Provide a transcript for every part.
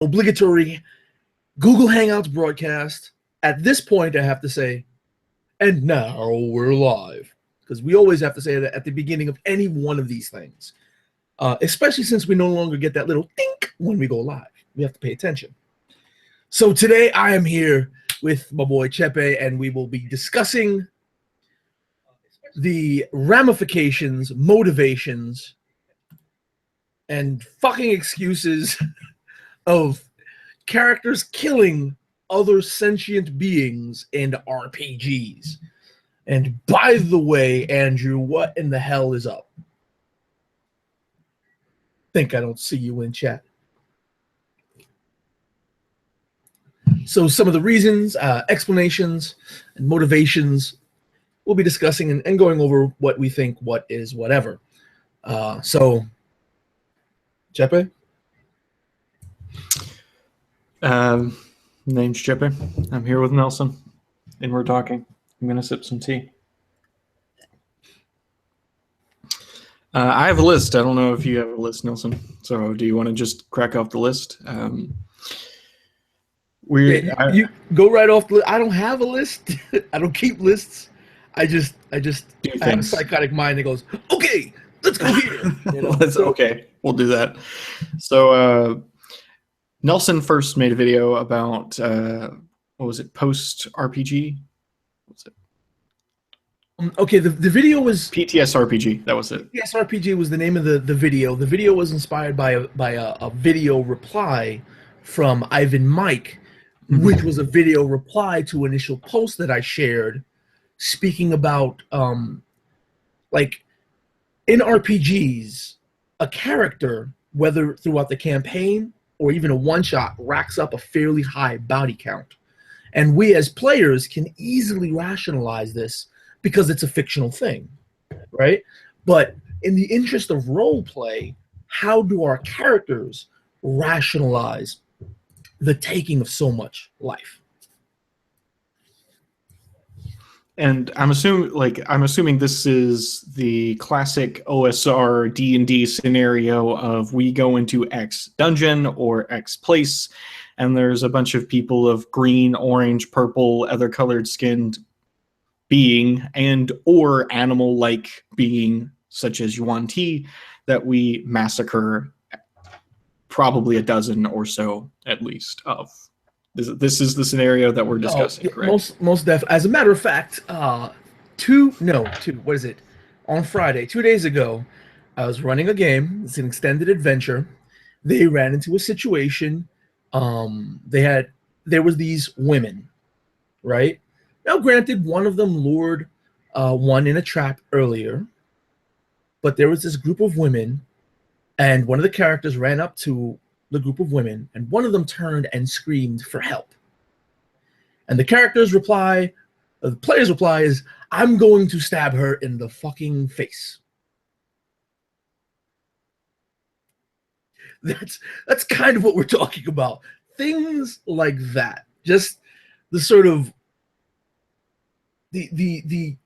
obligatory Google Hangouts broadcast. At this point, I have to say, and now we're live, because we always have to say that at the beginning of any one of these things, especially since we no longer get that little dink when we go live. We have to pay attention. So today I am here with my boy Chepe, and we will be discussing the ramifications, motivations, and fucking excuses of characters killing other sentient beings in RPGs. And by the way, Andrew, what in the hell is up? Think I don't see you in chat. So some of the reasons, explanations, and motivations we'll be discussing and going over what we think, what is whatever. So, Chepe? Name's Chepe. I'm here with Nelson, and we're talking. I'm going to sip some tea. I have a list. I don't know if you have a list, Nelson. So do you want to just crack off the list? You go right off the list. I don't have a list. I don't keep lists. I just have a psychotic mind that goes, okay, let's go here. You know? Okay, we'll do that. So Nelson first made a video about what was it? Post RPG. What's it? Okay, the video was PTS RPG. That was it. PTS RPG was the name of the video. The video was inspired by a video reply from Ivan Mike, which was a video reply to an initial post that I shared, speaking about like in RPGs, a character, whether throughout the campaign or even a one-shot, racks up a fairly high bounty count. And we as players can easily rationalize this because it's a fictional thing, right? But in the interest of role play, how do our characters rationalize the taking of so much life? And I'm assuming this is the classic OSR D&D scenario of we go into X dungeon or X place, and there's a bunch of people of green, orange, purple, other colored skinned being and or animal-like being such as Yuan Ti that we massacre probably a dozen or so at least of. This is the scenario that we're discussing, correct? Most definitely. As a matter of fact, what is it? On Friday, 2 days ago, I was running a game. It's an extended adventure. They ran into a situation. There was these women, right? Now, granted, one of them lured one in a trap earlier, but there was this group of women, and one of the characters ran up to the group of women, and one of them turned and screamed for help. And the player's reply is, I'm going to stab her in the fucking face. That's kind of what we're talking about. Things like that. Just the sort of the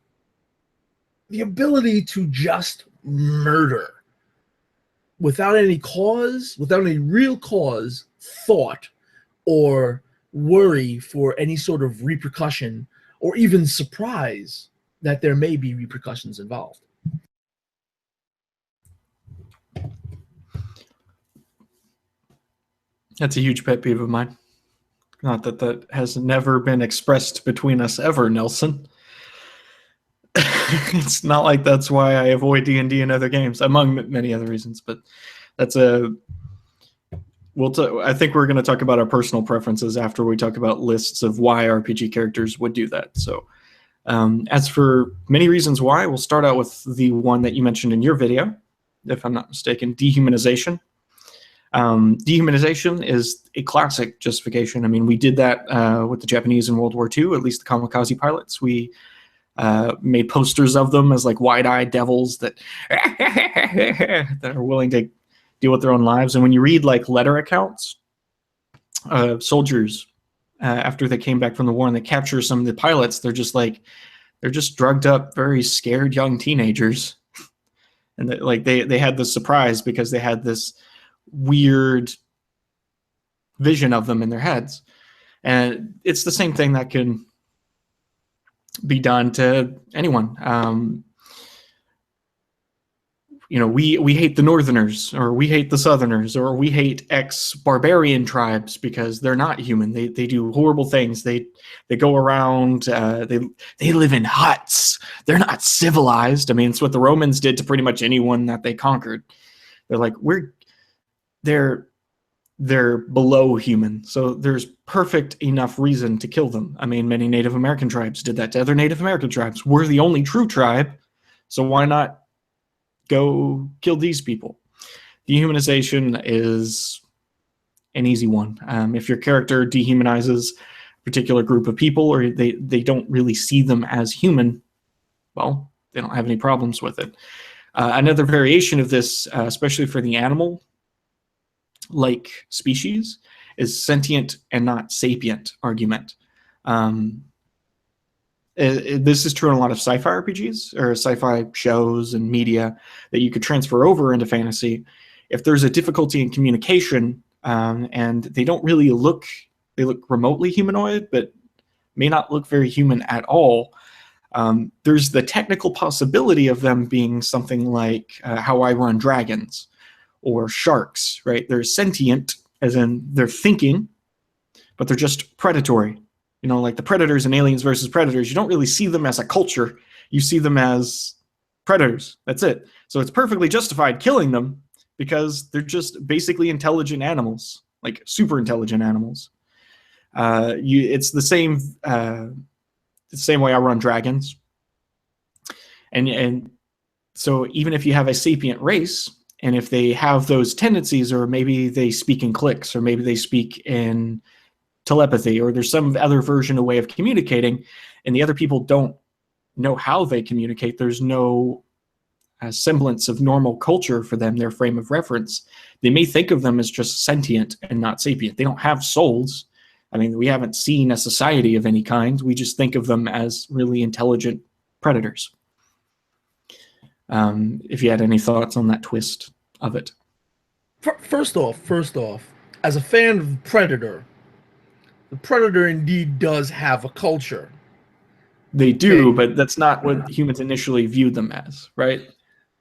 ability to just murder without any cause, without any real cause, thought, or worry for any sort of repercussion, or even surprise that there may be repercussions involved. That's a huge pet peeve of mine. Not that has never been expressed between us ever, Nelson. It's not like that's why I avoid D&D and other games, among many other reasons. But that's I think we're going to talk about our personal preferences after we talk about lists of why RPG characters would do that. So as for many reasons why, we'll start out with the one that you mentioned in your video, if I'm not mistaken, dehumanization. Dehumanization is a classic justification. I mean, we did that with the Japanese in World War II, at least the kamikaze pilots. We made posters of them as like wide-eyed devils that are willing to deal with their own lives. And when you read like letter accounts, soldiers after they came back from the war and they capture some of the pilots, they're just drugged up, very scared young teenagers, and they had this surprise because they had this weird vision of them in their heads. And it's the same thing that can be done to anyone. We hate the Northerners, or we hate the Southerners, or we hate ex-barbarian tribes because they're not human. They do horrible things. They go around. They live in huts. They're not civilized. I mean, it's what the Romans did to pretty much anyone that they conquered. They're like, they're below human. So there's perfect enough reason to kill them. I mean, many Native American tribes did that to other Native American tribes. We're the only true tribe, so why not go kill these people? Dehumanization is an easy one. If your character dehumanizes a particular group of people, or they don't really see them as human, well, they don't have any problems with it. Another variation of this, especially for the animal-like species, is sentient and not sapient argument. This is true in a lot of sci-fi RPGs or sci-fi shows and media that you could transfer over into fantasy. If there's a difficulty in communication, and they don't really look remotely humanoid, but may not look very human at all, there's the technical possibility of them being something like how I run dragons or sharks, right? They're sentient, as in they're thinking, but they're just predatory. Like the Predators in Aliens versus Predators, you don't really see them as a culture. You see them as predators. That's it. So it's perfectly justified killing them because they're just basically intelligent animals, like super intelligent animals. It's the same way I run dragons. And so even if you have a sapient race, and if they have those tendencies, or maybe they speak in cliques, or maybe they speak in telepathy, or there's some other version, a way of communicating, and the other people don't know how they communicate, there's no semblance of normal culture for them, their frame of reference, they may think of them as just sentient and not sapient. They don't have souls. I mean, we haven't seen a society of any kind. We just think of them as really intelligent predators. If you had any thoughts on that twist of it. First off, as a fan of Predator, the Predator indeed does have a culture. They do, okay, but that's not what humans initially viewed them as, right?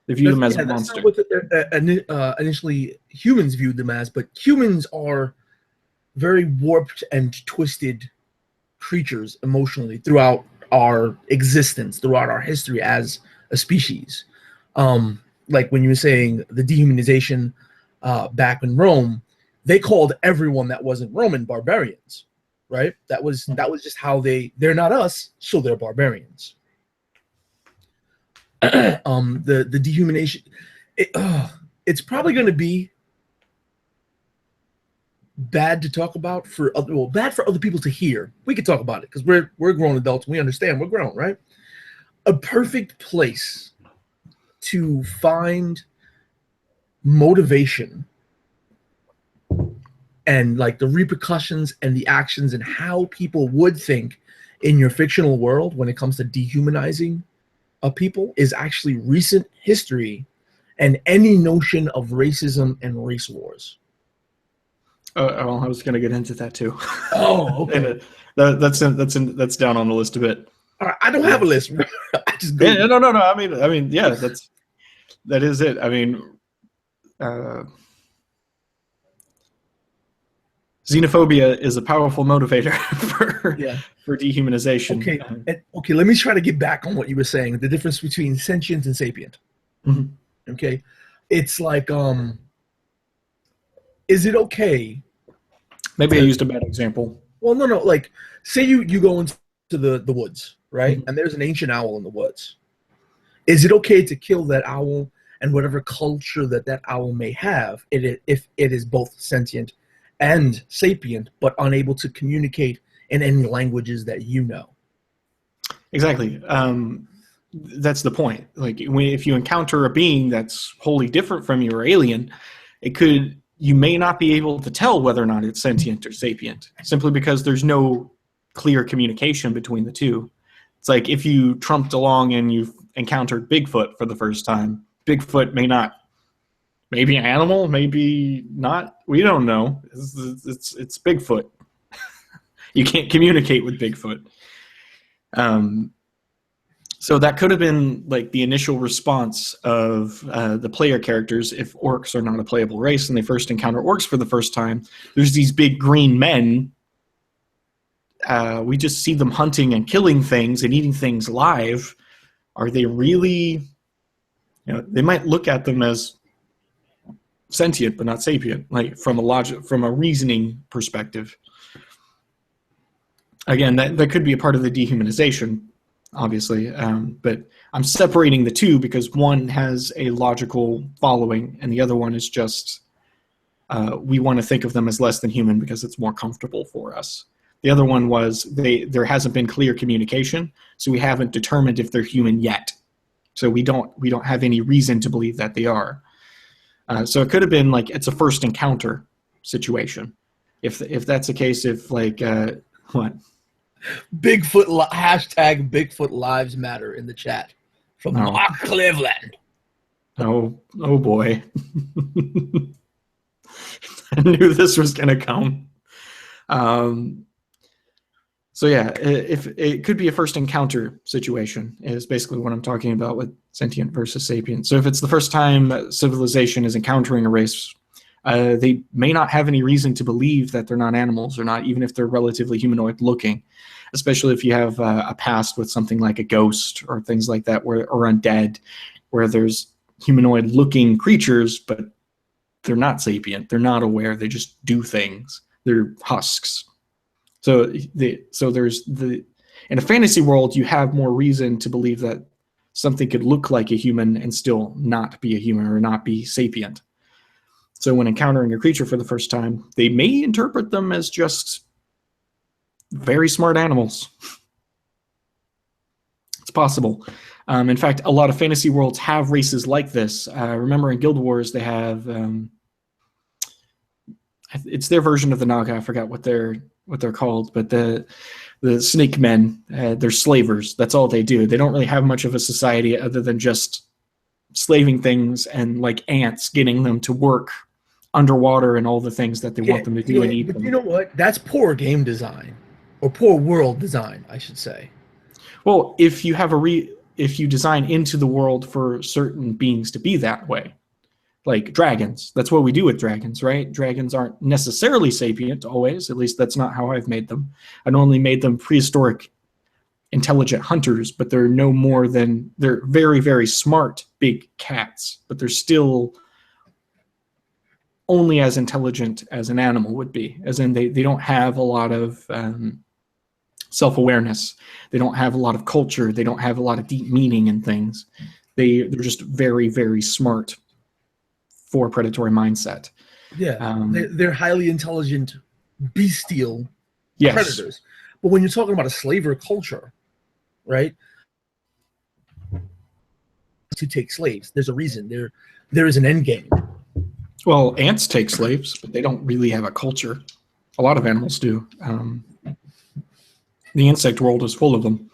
They view them as a monster. That's not what initially humans viewed them as, but humans are very warped and twisted creatures emotionally throughout our existence, throughout our history as a species. Like when you were saying the dehumanization back in Rome, they called everyone that wasn't Roman barbarians, right? That was just how they're not us, so they're barbarians. The dehumanization, it's probably going to be bad to talk about bad for other people to hear. We could talk about it because we're grown adults. We understand we're grown, right? A perfect place to find motivation and like the repercussions and the actions and how people would think in your fictional world when it comes to dehumanizing a people is actually recent history and any notion of racism and race wars. Oh, I was going to get into that too. Oh, okay. That's down on the list a bit. All right, I don't have a list. I just go. Yeah, no. I mean, yeah, that is it. I mean, xenophobia is a powerful motivator for dehumanization. Okay. Let me try to get back on what you were saying. The difference between sentient and sapient. Mm-hmm. Okay, it's like, is it okay? Maybe I used a bad example. Well, no. Like, say you go into the woods, right? Mm-hmm. And there's an ancient owl in the woods. Is it okay to kill that owl and whatever culture that owl may have, if it is both sentient and sapient, but unable to communicate in any languages that you know? Exactly. That's the point. Like, if you encounter a being that's wholly different from you or alien, you may not be able to tell whether or not it's sentient or sapient, simply because there's no clear communication between the two. It's like if you trumped along and you've encountered Bigfoot for the first time, Bigfoot may not Maybe an animal, maybe not. We don't know. It's Bigfoot. You can't communicate with Bigfoot. So that could have been like the initial response of the player characters if orcs are not a playable race and they first encounter orcs for the first time. There's these big green men. We just see them hunting and killing things and eating things live. Are they really... they might look at them as sentient but not sapient, like from a reasoning perspective. Again, that could be a part of the dehumanization, obviously, but I'm separating the two because one has a logical following and the other one is just we want to think of them as less than human because it's more comfortable for us. The other one was there hasn't been clear communication, so we haven't determined if they're human yet. So we don't have any reason to believe that they are. So it could have been like it's a first encounter situation. If that's the case, if like what? Hashtag Bigfoot Lives Matter in the chat from Mark Cleveland. Oh boy. I knew this was gonna come. So yeah, if it could be a first encounter situation is basically what I'm talking about with sentient versus sapient. So if it's the first time civilization is encountering a race, they may not have any reason to believe that they're not animals or not, even if they're relatively humanoid looking, especially if you have a past with something like a ghost or things like that, or undead, where there's humanoid looking creatures, but they're not sapient. They're not aware. They just do things. They're husks. So there's in a fantasy world, you have more reason to believe that something could look like a human and still not be a human or not be sapient. So when encountering a creature for the first time, they may interpret them as just very smart animals. It's possible. In fact, a lot of fantasy worlds have races like this. Remember in Guild Wars, they have it's their version of the Naga. I forgot what they're called, but the snake men, they're slavers. That's all they do. They don't really have much of a society other than just slaving things and like ants, getting them to work underwater and all the things that they want them to do and eat but them. You know what? That's poor game design, or poor world design, I should say. Well, if you have if you design into the world for certain beings to be that way, like dragons, that's what we do with dragons, right? Dragons aren't necessarily sapient always, at least that's not how I've made them. I normally made them prehistoric intelligent hunters, but they're no more than, they're very, very smart big cats, but they're still only as intelligent as an animal would be, as in they don't have a lot of self-awareness. They don't have a lot of culture. They don't have a lot of deep meaning in things. They're just very, very smart for predatory mindset. Yeah, they're highly intelligent, bestial predators. But when you're talking about a slaver culture, right? To take slaves, there's a reason. There is an end game. Well, ants take slaves, but they don't really have a culture. A lot of animals do. The insect world is full of them.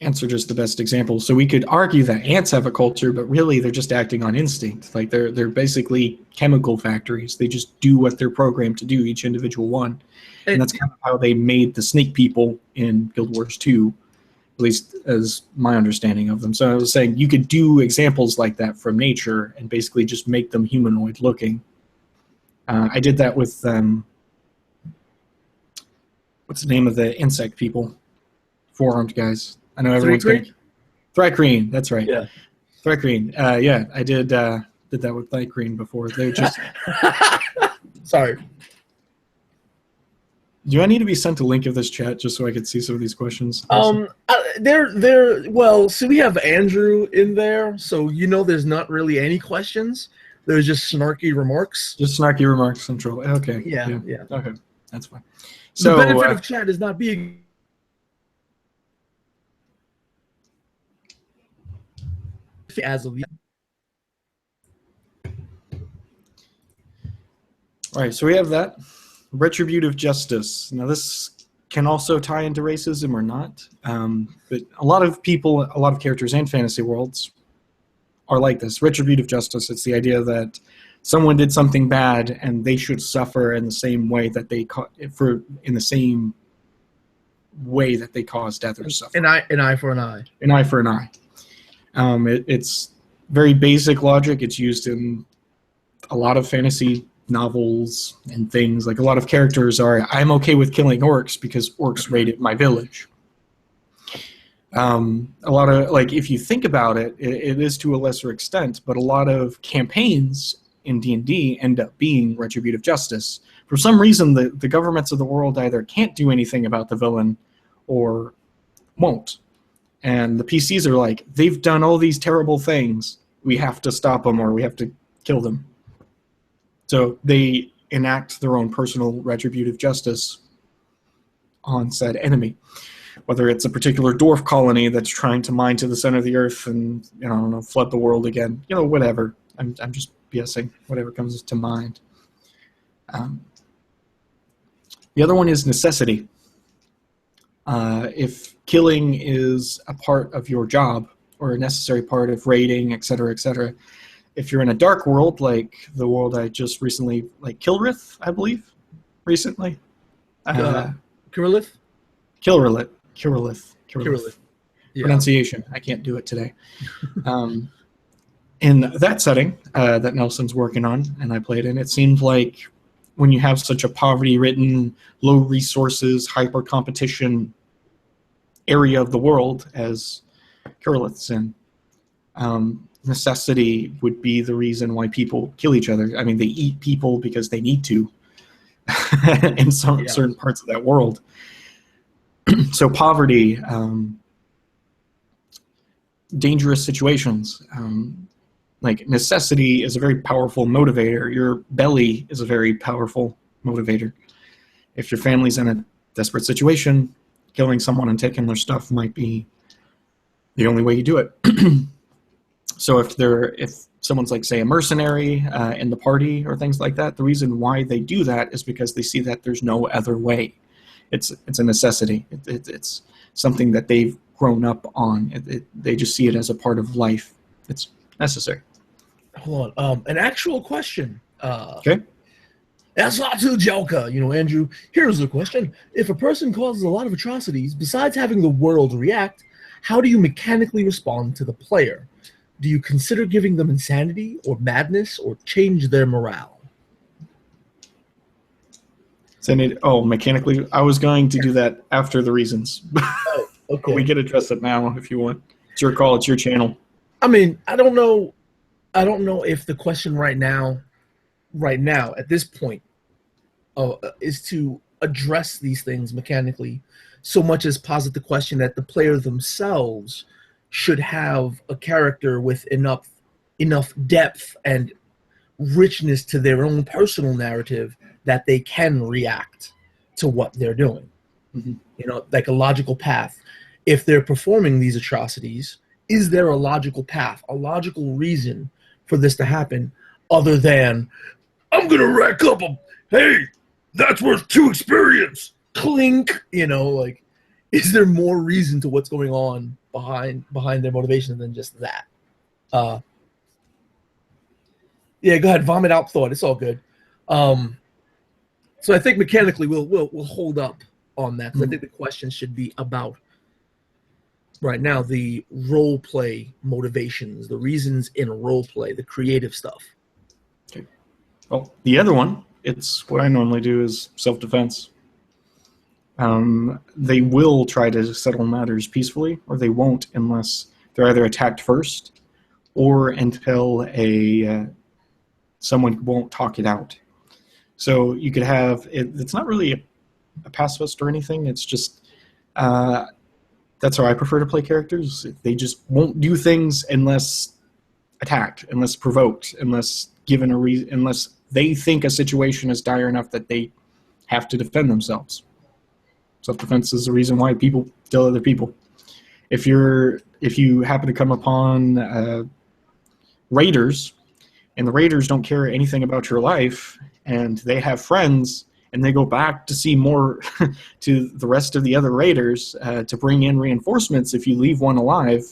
Ants are just the best example. So we could argue that ants have a culture, but really they're just acting on instinct. Like they're basically chemical factories. They just do what they're programmed to do, each individual one. And that's kind of how they made the snake people in Guild Wars 2, at least as my understanding of them. So I was saying you could do examples like that from nature and basically just make them humanoid looking. I did that with, what's the name of the insect people? Four-armed guys. I know everyone's going to... Thrycreen, that's right. Yeah. Thrycreen. Yeah, I did that with Thrycreen before. They're just... Sorry. Do I need to be sent a link of this chat just so I could see some of these questions? Well, so we have Andrew in there, so there's not really any questions. There's just snarky remarks. Just snarky remarks central. Okay. Yeah. Okay, that's fine. So the benefit of chat is not being... as of yet. All right, so we have that. Retributive justice. Now this can also tie into racism or not, but a lot of people, a lot of characters in fantasy worlds are like this. Retributive justice, it's the idea that someone did something bad and they should suffer in the same way that in the same way that they caused others suffer. An eye for an eye. An eye for an eye. It's very basic logic. It's used in a lot of fantasy novels and things. Like, a lot of characters are, I'm okay with killing orcs because orcs raided my village. A lot of, like, if you think about it, it is to a lesser extent, but a lot of campaigns in D&D end up being retributive justice. For some reason, the governments of the world either can't do anything about the villain or won't. And the PCs are like, they've done all these terrible things. We have to stop them or we have to kill them. So they enact their own personal retributive justice on said enemy. Whether it's a particular dwarf colony that's trying to mine to the center of the earth and, I don't know, flood the world again. Whatever. I'm just BSing. Whatever comes to mind. The other one is necessity. If killing is a part of your job or a necessary part of raiding, etc., if you're in a dark world like the world I just recently, like Kilrith, I believe, recently. Kirillith? Kirillith. Yeah. Pronunciation. I can't do it today. In that setting that Nelson's working on and I played in, it seemed like when you have such a poverty-ridden, low resources, hyper-competition area of the world as Kirillith's in, necessity would be the reason why people kill each other. I mean, they eat people because they need to in certain parts of that world. So poverty, dangerous situations, like necessity is a very powerful motivator. Your belly is a very powerful motivator. If your family's in a desperate situation, killing someone and taking their stuff might be the only way you do it. So if someone's like, say, a mercenary in the party or things like that, the reason why they do that is because they see that there's no other way. It's a necessity. It's something that they've grown up on. They just see it as a part of life. It's necessary. Hold on. An actual question. Okay. That's not too joker. Andrew, here's the question. If a person causes a lot of atrocities, besides having the world react, how do you mechanically respond to the player? Do you consider giving them insanity or madness or change their morale? Mechanically, I was going to do that after the reasons. Oh, okay. We can address it now if you want. It's your call. It's your channel. I mean, I don't know if the question right now at this point, is to address these things mechanically, so much as posit the question that the player themselves should have a character with enough depth and richness to their own personal narrative that they can react to what they're doing. Mm-hmm. Like a logical path. If they're performing these atrocities, is there a logical path, a logical reason for this to happen other than, I'm going to rack up hey, that's worth 2 experience. Clink. Is there more reason to what's going on behind their motivation than just that? Yeah, go ahead. Vomit out thought. It's all good. So I think mechanically we'll hold up on that. Mm-hmm. I think the question should be about right now the role play motivations, the reasons in role play, the creative stuff. Okay. Well, the other one, it's what I normally do is self-defense. They will try to settle matters peacefully, or they won't unless they're either attacked first or until someone won't talk it out. So you could have, it's not really a pacifist or anything, it's just, that's how I prefer to play characters. They just won't do things unless attacked, unless provoked, unless given a reason, unless they think a situation is dire enough that they have to defend themselves. Self-defense is the reason why people kill other people. If you happen to come upon raiders, and the raiders don't care anything about your life, and they have friends, and they go back to see more to the rest of the other raiders to bring in reinforcements if you leave one alive,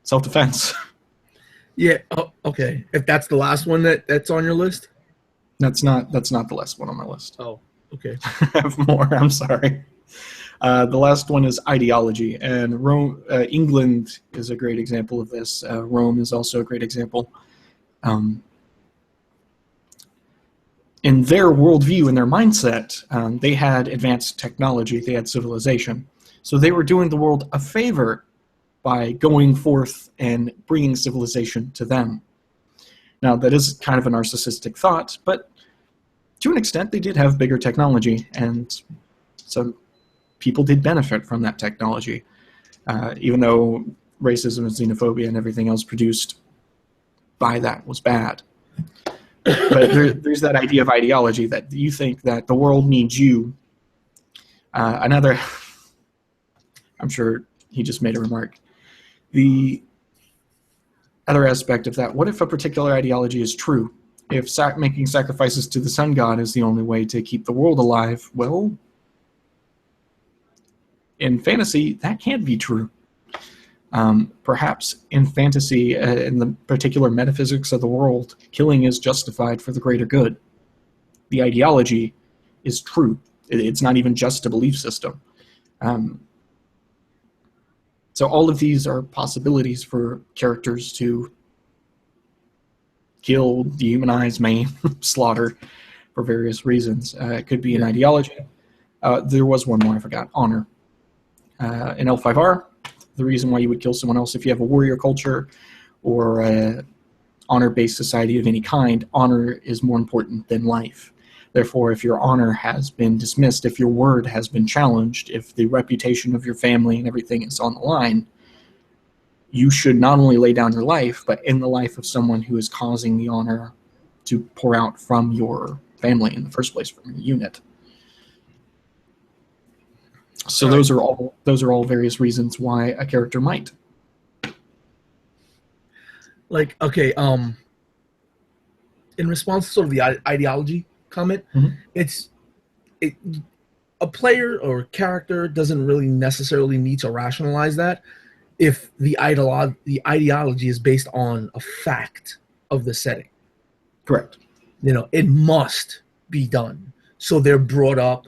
self-defense. Yeah. Oh, okay. If that's the last one that's on your list. That's not the last one on my list. Oh, okay. I have more. I'm sorry. The last one is ideology, and Rome, England is a great example of this. Rome is also a great example. Um, in their worldview and their mindset, they had advanced technology, they had civilization. So they were doing the world a favor by going forth and bringing civilization to them. Now, that is kind of a narcissistic thought, but to an extent, they did have bigger technology, and some people did benefit from that technology, even though racism and xenophobia and everything else produced by that was bad. But there's that idea of ideology that you think that the world needs you. Another, I'm sure he just made a remark. The other aspect of that, what if a particular ideology is true? If making sacrifices to the sun god is the only way to keep the world alive, well, in fantasy, that can't be true. Perhaps in fantasy, in the particular metaphysics of the world, killing is justified for the greater good. The ideology is true. It's not even just a belief system. So all of these are possibilities for characters to kill, dehumanize, maim, slaughter for various reasons. It could be an ideology. There was one more I forgot, honor. In L5R, the reason why you would kill someone else if you have a warrior culture or a honor-based society of any kind, honor is more important than life. Therefore, if your honor has been dismissed, if your word has been challenged, if the reputation of your family and everything is on the line, you should not only lay down your life, but end the life of someone who is causing the honor to pour out from your family in the first place, from your unit. So those are all various reasons why a character might. Like, okay, in response to sort of the ideology comment, a player or character doesn't really necessarily need to rationalize that if the ideology is based on a fact of the setting. Correct. It must be done. So they're brought up,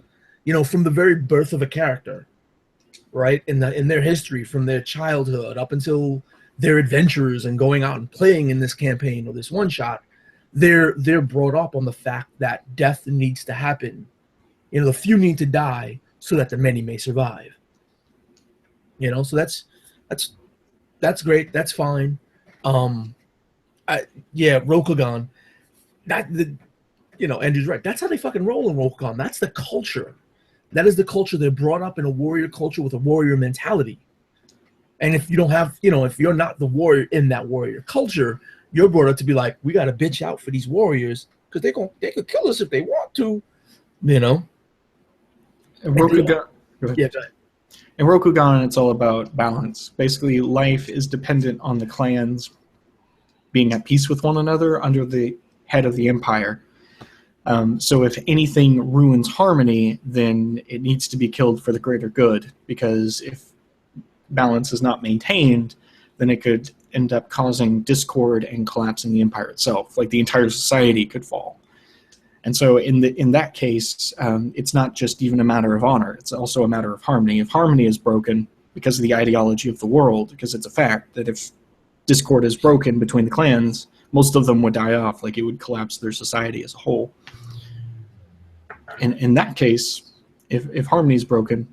from the very birth of a character, right? In their history, from their childhood up until their adventures and going out and playing in this campaign or this one shot, they're brought up on the fact that death needs to happen. The few need to die so that the many may survive. So that's great. That's fine. Rokugan. Andrew's right. That's how they fucking roll in Rokugan. That's the culture. That is the culture. They're brought up in a warrior culture with a warrior mentality. And if you don't have, if you're not the warrior in that warrior culture, you're brought up to be like, we got to bitch out for these warriors because they could kill us if they want to, And Rokugan, yeah, go ahead. In Rokugan, it's all about balance. Basically, life is dependent on the clans being at peace with one another under the head of the empire. So if anything ruins harmony, then it needs to be killed for the greater good, because if balance is not maintained, then it could end up causing discord and collapsing the empire itself. Like the entire society could fall. And so in that case, it's not just even a matter of honor. It's also a matter of harmony. If harmony is broken because of the ideology of the world, because it's a fact that if discord is broken between the clans, most of them would die off. Like it would collapse their society as a whole. And in that case, if harmony is broken,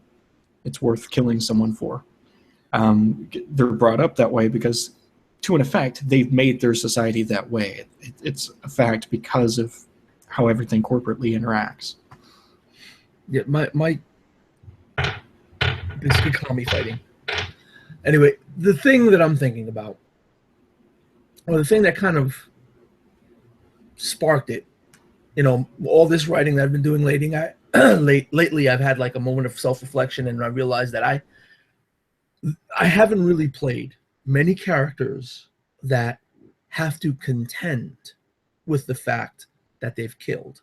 it's worth killing someone for. They're brought up that way because, to an effect, they've made their society that way. It's a fact because of how everything corporately interacts. Yeah, my basically economy fighting. Anyway, the thing that I'm thinking about, or the thing that kind of sparked it, all this writing that I've been doing lately, I've had like a moment of self-reflection, and I realized that I haven't really played many characters that have to contend with the fact that they've killed.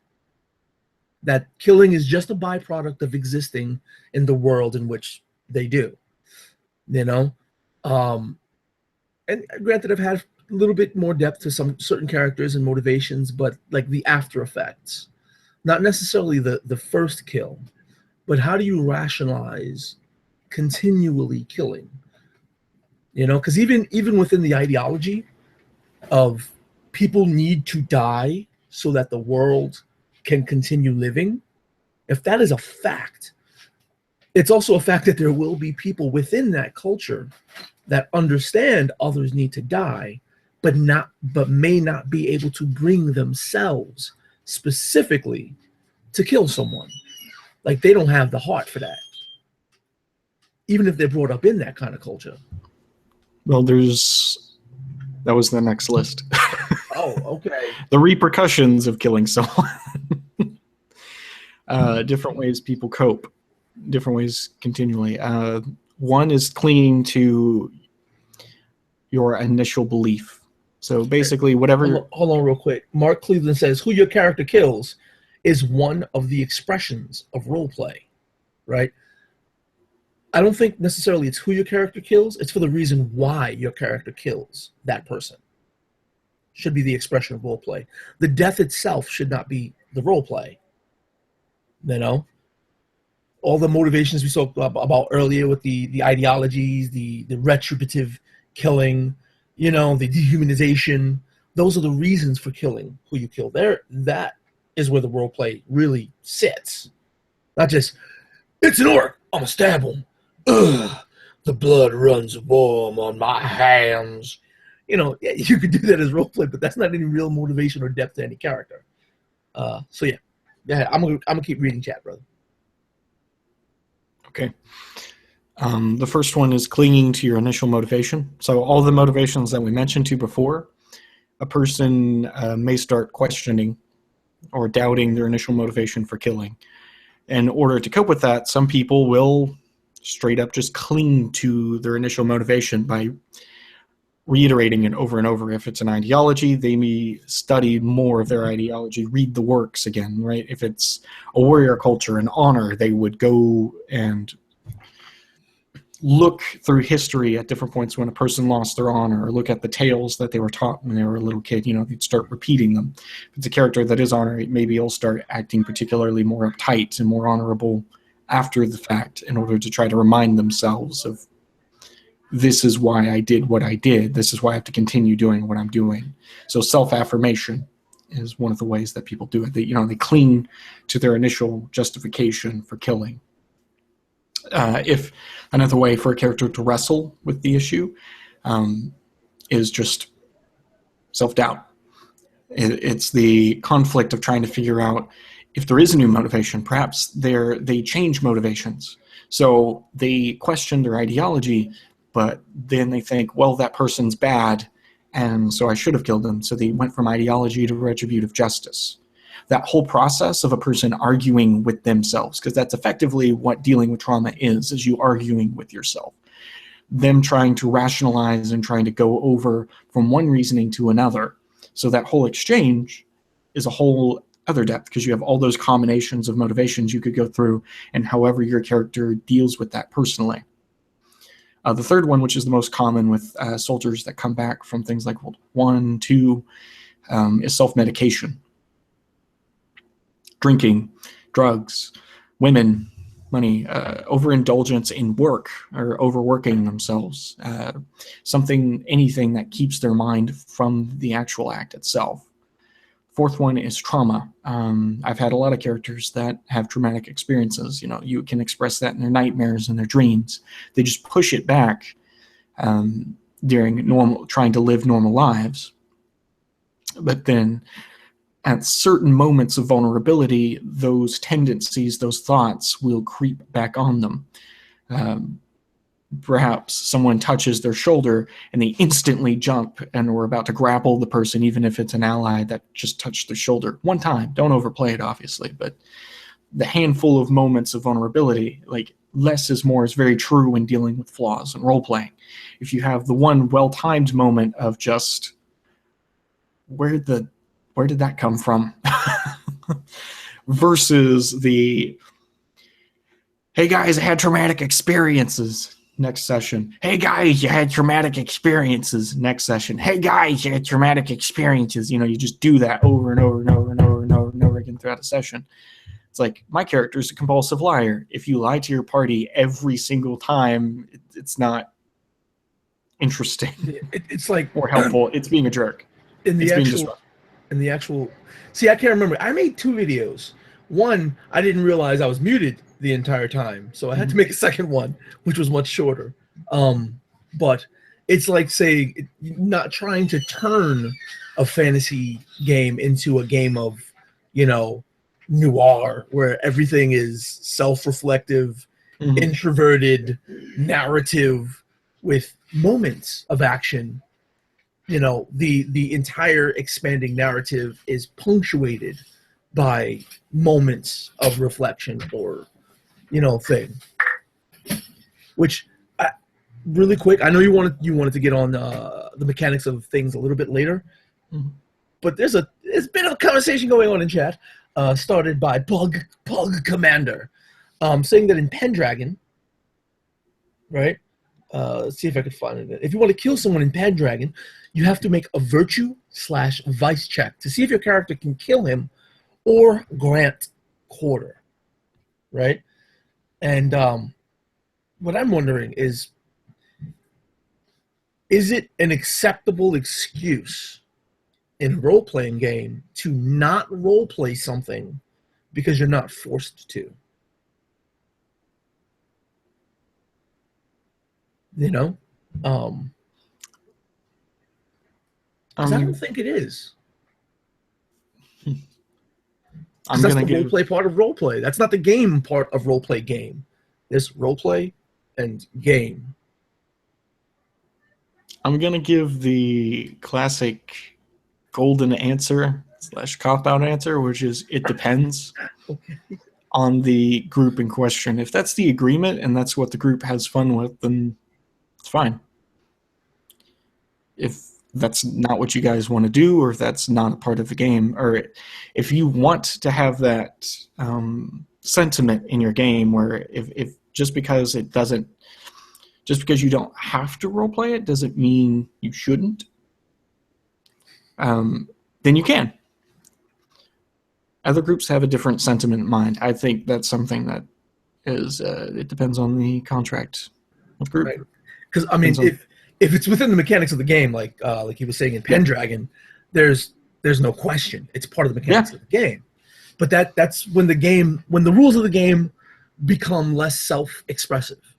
That killing is just a byproduct of existing in the world in which they do. And granted, I've had little bit more depth to some certain characters and motivations, but like the after effects, not necessarily the first kill, but how do you rationalize continually killing? You know, because even within the ideology of people need to die so that the world can continue living, if that is a fact, it's also a fact that there will be people within that culture that understand others need to die, but may not be able to bring themselves specifically to kill someone. Like they don't have the heart for that, even if they're brought up in that kind of culture. Well, that was the next list. Oh, okay. The repercussions of killing someone. Different ways people cope, different ways continually. One is clinging to your initial belief. So basically, whatever. Hold on real quick. Mark Cleveland says, who your character kills is one of the expressions of role play, right? I don't think necessarily it's who your character kills. It's for the reason why your character kills that person. Should be the expression of role play. The death itself should not be the role play. You know? All the motivations we spoke about earlier with the ideologies, the retributive killing, you know, the dehumanization, those are the reasons for killing who you kill. That is where the role play really sits. Not just, it's an orc, I'm gonna stab him. Ugh, the blood runs warm on my hands. You know, you could do that as roleplay, but that's not any real motivation or depth to any character. So yeah, I'm gonna keep reading chat, brother. Okay. The first one is clinging to your initial motivation. So all the motivations that we mentioned to before, a person may start questioning or doubting their initial motivation for killing. In order to cope with that, some people will straight up just cling to their initial motivation by reiterating it over and over. If it's an ideology, they may study more of their ideology, read the works again, right? If it's a warrior culture and honor, they would go and look through history at different points when a person lost their honor, or look at the tales that they were taught when they were a little kid. You know, they'd start repeating them. If it's a character that is honor, maybe he'll start acting particularly more uptight and more honorable after the fact in order to try to remind themselves of, this is why I did what I did. This is why I have to continue doing what I'm doing. So self-affirmation is one of the ways that people do it. They cling to their initial justification for killing. If another way for a character to wrestle with the issue is just self-doubt. It's the conflict of trying to figure out if there is a new motivation. Perhaps they change motivations. So they question their ideology, but then they think, well, that person's bad, and so I should have killed them. So they went from ideology to retributive justice. That whole process of a person arguing with themselves, because that's effectively what dealing with trauma is you arguing with yourself. Them trying to rationalize and trying to go over from one reasoning to another. So that whole exchange is a whole other depth, because you have all those combinations of motivations you could go through, and however your character deals with that personally. The third one, which is the most common with soldiers that come back from things like World War I, II, is self-medication. Drinking, drugs, women, money, overindulgence in work or overworking themselves, anything that keeps their mind from the actual act itself. Fourth one is trauma. I've had a lot of characters that have traumatic experiences. You know, you can express that in their nightmares and their dreams. They just push it back during trying to live normal lives. But then at certain moments of vulnerability, those tendencies, those thoughts will creep back on them. Perhaps someone touches their shoulder and they instantly jump and we're about to grapple the person, even if it's an ally that just touched their shoulder. One time, don't overplay it, obviously, but the handful of moments of vulnerability, like less is more, is very true when dealing with flaws and role-playing. If you have the one well-timed moment of just, where did that come from? Versus the, hey guys, I had traumatic experiences. Next session. Hey guys, you had traumatic experiences. Next session. Hey guys, you had traumatic experiences. You just do that over and over and over and over and over and over again throughout a session. It's like, my character is a compulsive liar. If you lie to your party every single time, it's not interesting. It's like or helpful. It's being a jerk. in the It's actual. See, I can't remember. I made 2 videos. One, I didn't realize I was muted the entire time, so I had to make a second one, which was much shorter. But it's like saying, not trying to turn a fantasy game into a game of, noir, where everything is self-reflective, introverted narrative with moments of action. The entire expanding narrative is punctuated by moments of reflection or thing. Which, really quick, I know you wanted to get on the mechanics of things a little bit later, but there's been a conversation going on in chat, started by Pug Commander, saying that in Pendragon, right? Let's see if I can find it. If you want to kill someone in Pendragon, you have to make a virtue/vice check to see if your character can kill him or grant quarter, right? And what I'm wondering is it an acceptable excuse in a role-playing game to not role-play something because you're not forced to? I don't think it is. That's the roleplay part of roleplay. That's not the game part of roleplay game. There's roleplay and game. I'm going to give the classic golden answer / cop-out answer, which is it depends on the group in question. If that's the agreement and that's what the group has fun with, then it's fine. If that's not what you guys want to do, or if that's not a part of the game, or if you want to have that sentiment in your game where if just because you don't have to roleplay it doesn't mean you shouldn't, then you can. Other groups have a different sentiment in mind. I think that's something that is it depends on the contract with group. Because if it's within the mechanics of the game, like he was saying in Pendragon, there's no question. It's part of the mechanics of the game. But that's when the rules of the game become less self-expressive.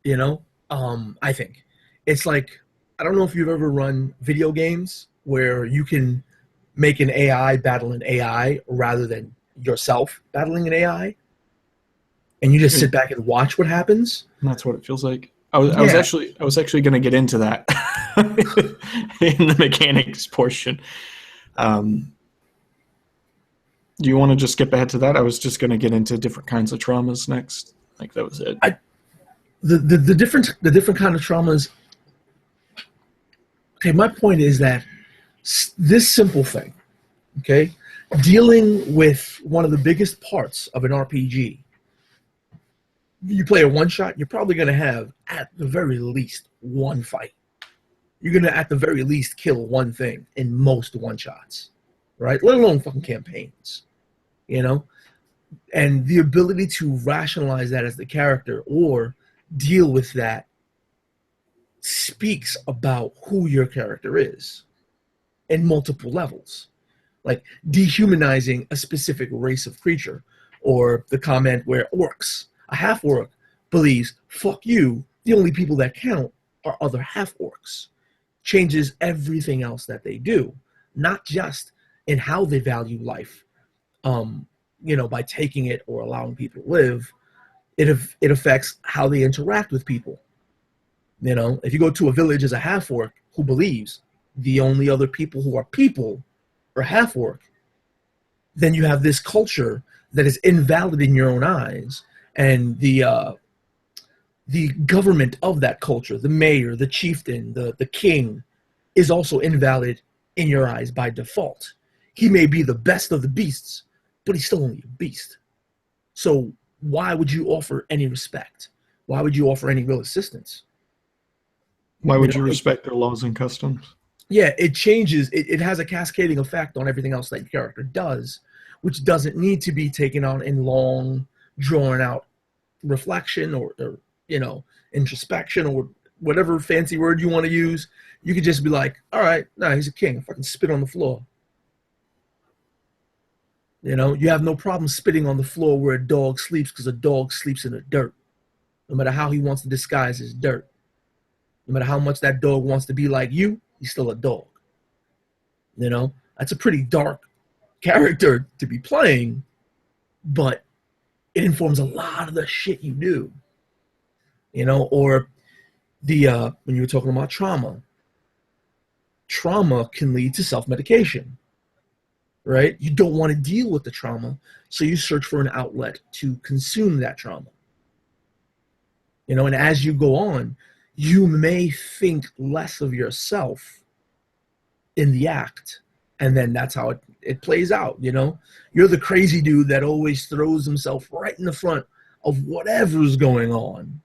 I think it's like, I don't know if you've ever run video games where you can make an AI battle an AI rather than yourself battling an AI, and you just sit back and watch what happens. That's what it feels like. I was actually going to get into that in the mechanics portion. Do you want to just skip ahead to that? I was just going to get into different kinds of traumas next. Like that was it. The different kind of traumas. Okay, my point is that this simple thing, okay, dealing with one of the biggest parts of an RPG. You play a one-shot, you're probably going to have, at the very least, one fight. You're going to, at the very least, kill one thing in most one-shots, right? Let alone fucking campaigns, And the ability to rationalize that as the character or deal with that speaks about who your character is in multiple levels. Like dehumanizing a specific race of creature, or the comment where orcs, a half-orc, believes, fuck you, the only people that count are other half-orcs, changes everything else that they do, not just in how they value life, by taking it or allowing people to live. It affects how they interact with people. If you go to a village as a half-orc who believes the only other people who are people are half-orc, then you have this culture that is invalid in your own eyes. And the government of that culture, the mayor, the chieftain, the king, is also invalid in your eyes by default. He may be the best of the beasts, but he's still only a beast. So why would you offer any respect? why would you offer any real assistance? Why would you respect their laws and customs? Yeah, it changes. It has a cascading effect on everything else that your character does, which doesn't need to be taken on in long, drawn out reflection or introspection or whatever fancy word you want to use. You could just be like, all right, nah, he's a king. Fucking spit on the floor. You have no problem spitting on the floor where a dog sleeps because a dog sleeps in the dirt. No matter how he wants to disguise his dirt. No matter how much that dog wants to be like you, he's still a dog. That's a pretty dark character to be playing, but it informs a lot of the shit you do. Or when you were talking about trauma can lead to self-medication, right? You don't want to deal with the trauma, so you search for an outlet to consume that trauma. And as you go on, you may think less of yourself in the act, and then that's how it plays out. You're the crazy dude that always throws himself right in the front of whatever's going on.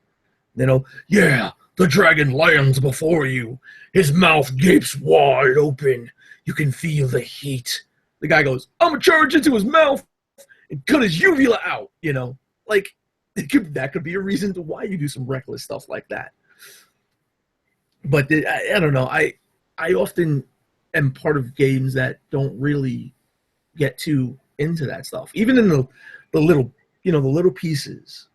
Yeah, the dragon lands before you. His mouth gapes wide open. You can feel the heat. The guy goes, I'm gonna charge into his mouth and cut his uvula out. Like that could be a reason to why you do some reckless stuff like that. But I don't know. I often am part of games that don't really get too into that stuff. Even in the little, the little pieces,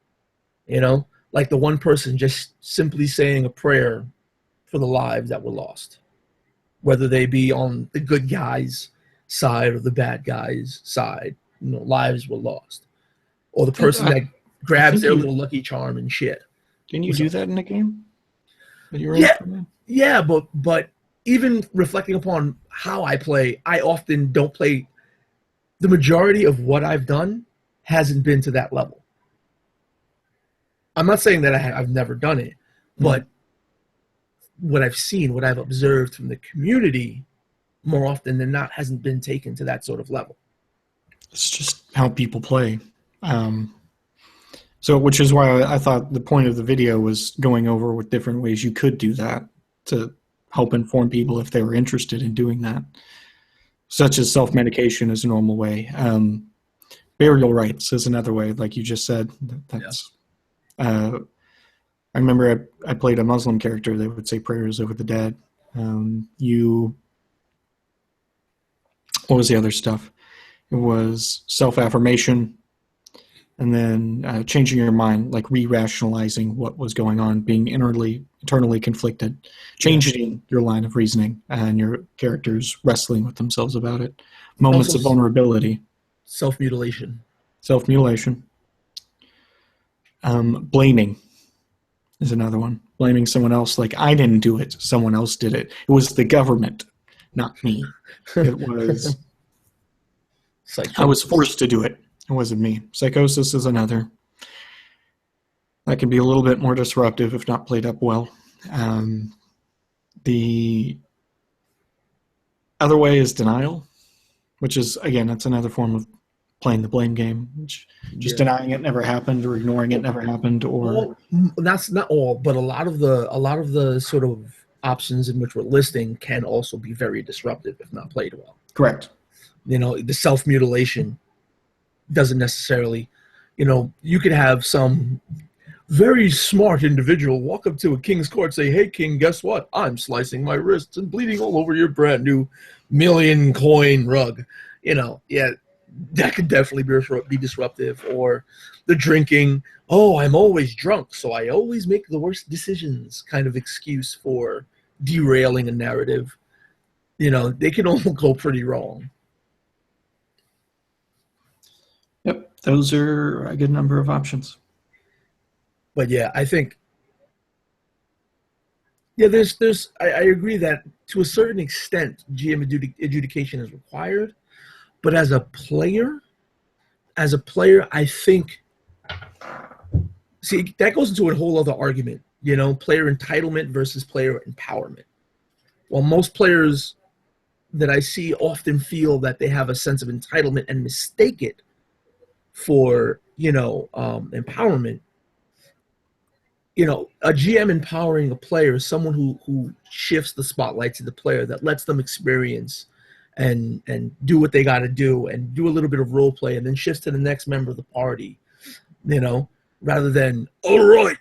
like the one person just simply saying a prayer for the lives that were lost, whether they be on the good guys' side or the bad guys' side, lives were lost. Or the person that grabs their little lucky charm and shit. Didn't you do that in a game? Yeah, but even reflecting upon how I play, I often don't play. The majority of what I've done hasn't been to that level. I'm not saying that I've never done it, but what I've seen, what I've observed from the community, more often than not, hasn't been taken to that sort of level. It's just how people play. So, which is why I thought the point of the video was going over with different ways you could do that to help inform people if they were interested in doing that, such as self-medication is a normal way. Burial rites is another way, like you just said. That's. I remember I played a Muslim character. They would say prayers over the dead. What was the other stuff? It was self-affirmation. And then changing your mind, like re-rationalizing what was going on, being internally conflicted, changing your line of reasoning, and your characters wrestling with themselves about it. Moments also, of vulnerability. Self-mutilation. Blaming is another one. Blaming someone else, like I didn't do it, someone else did it. It was the government, not me. It was... I was forced to do it. It wasn't me. Psychosis is another. That can be a little bit more disruptive if not played up well. The other way is denial, which is, again, that's another form of playing the blame game, which just denying it never happened or ignoring it never happened. Or that's not all, but a lot of the sort of options in which we're listing can also be very disruptive if not played well. Correct. The self-mutilation doesn't necessarily, you could have some very smart individual walk up to a king's court, say, hey, king, guess what? I'm slicing my wrists and bleeding all over your brand new 1,000,000 coin rug. That could definitely be disruptive. Or the drinking, oh, I'm always drunk, so I always make the worst decisions kind of excuse for derailing a narrative. They can all go pretty wrong. Yep, those are a good number of options. But yeah, I think, I agree that to a certain extent, GM adjudication is required. But as a player, I think, see, that goes into a whole other argument, player entitlement versus player empowerment. While most players that I see often feel that they have a sense of entitlement and mistake it for, empowerment, a GM empowering a player is someone who shifts the spotlight to the player, that lets them experience and do what they got to do and do a little bit of role play, and then shifts to the next member of the party, rather than, all right,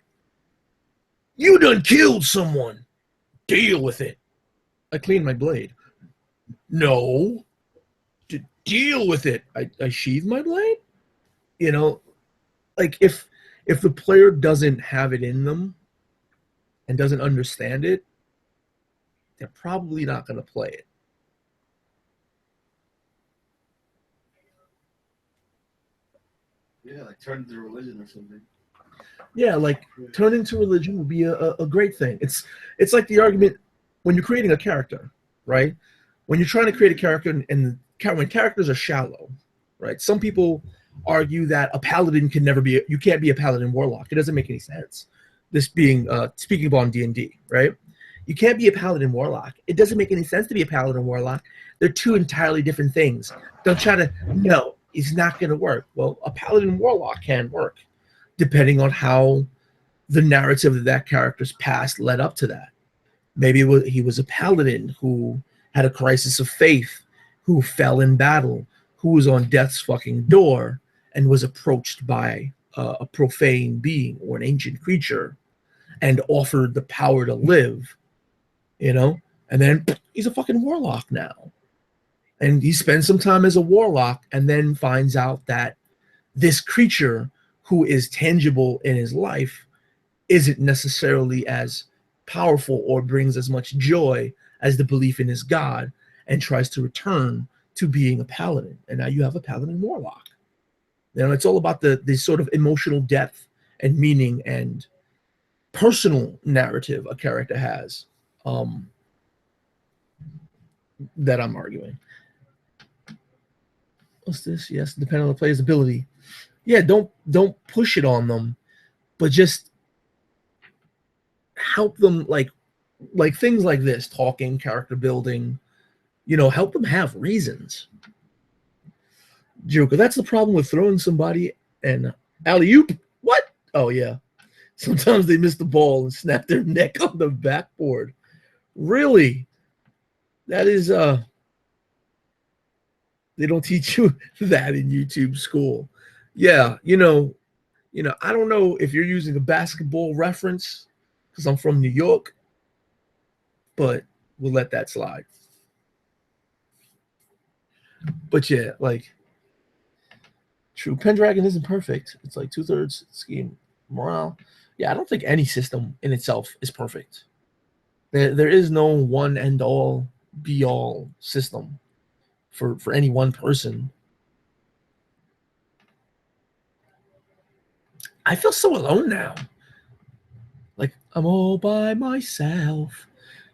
you done killed someone, deal with it. I cleaned my blade. No, to deal with it. I sheathe my blade. Like if the player doesn't have it in them and doesn't understand it, they're probably not going to play it. Yeah, like turn to religion or something. Yeah, like turning to religion would be a great thing. It's like the argument when you're creating a character, right? When you're trying to create a character, and when characters are shallow, right? Some people argue that a paladin you can't be a paladin warlock. It doesn't make any sense. This being speaking about D&D, right? You can't be a paladin warlock. It doesn't make any sense to be a paladin warlock. They're two entirely different things. Don't try to, no, it's not going to work. Well, a paladin warlock can work, depending on how the narrative of that character's past led up to that. Maybe he was a paladin who had a crisis of faith, who fell in battle, who was on death's fucking door and was approached by a profane being or an ancient creature and offered the power to live, and then he's a fucking warlock now. And he spends some time as a warlock and then finds out that this creature who is tangible in his life isn't necessarily as powerful or brings as much joy as the belief in his god, and tries to return to being a paladin. And now you have a paladin warlock. It's all about the sort of emotional depth and meaning and personal narrative a character has, that I'm arguing. What's this? Yes, depending on the player's ability. Yeah, don't push it on them, but just help them, like things like this, talking, character building, help them have reasons. Joker, that's the problem with throwing somebody and alley-oop. What? Oh yeah. Sometimes they miss the ball and snap their neck on the backboard. Really? That is they don't teach you that in YouTube school. Yeah, I don't know if you're using a basketball reference because I'm from New York, but we'll let that slide. But yeah, like, true, Pendragon isn't perfect. It's like 2/3 scheme morale. Yeah, I don't think any system in itself is perfect. There is no one end all be all system for any one person. I feel so alone now. Like I'm all by myself.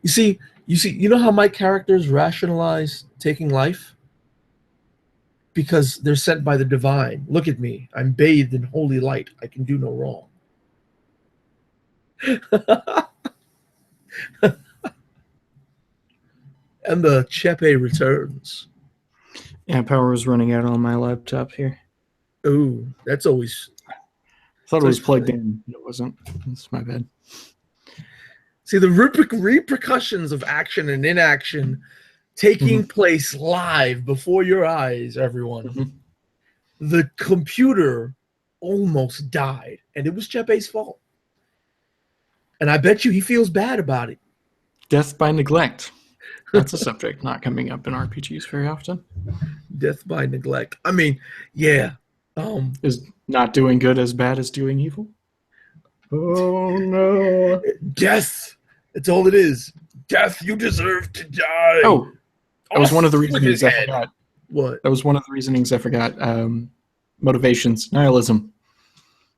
You know how my characters rationalize taking life? Because they're sent by the divine. Look at me. I'm bathed in holy light. I can do no wrong. And the Chepe returns. Yeah, power was running out on my laptop here. Ooh, that's always... I thought it was plugged in. It wasn't. That's my bad. See, the repercussions of action and inaction taking place live before your eyes, everyone. The computer almost died, and it was Chepe's fault. And I bet you he feels bad about it. Death by neglect. That's a subject not coming up in RPGs very often. Death by neglect. I mean, yeah. Is not doing good as bad as doing evil? Oh, no. Death. That's all it is. Death, you deserve to die. Oh, that was one of the reasonings I forgot. What? That was one of the reasonings I forgot. Motivations. Nihilism.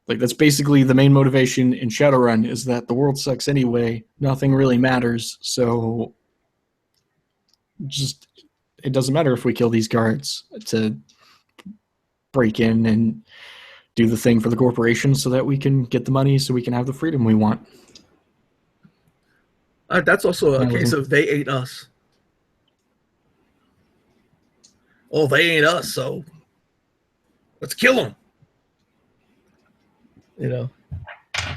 Like, that's basically the main motivation in Shadowrun, is that the world sucks anyway. Nothing really matters. So, just, it doesn't matter if we kill these guards to break in and do the thing for the corporation so that we can get the money so we can have the freedom we want. That's also a case of they ate us. Oh, they ain't us, so let's kill them.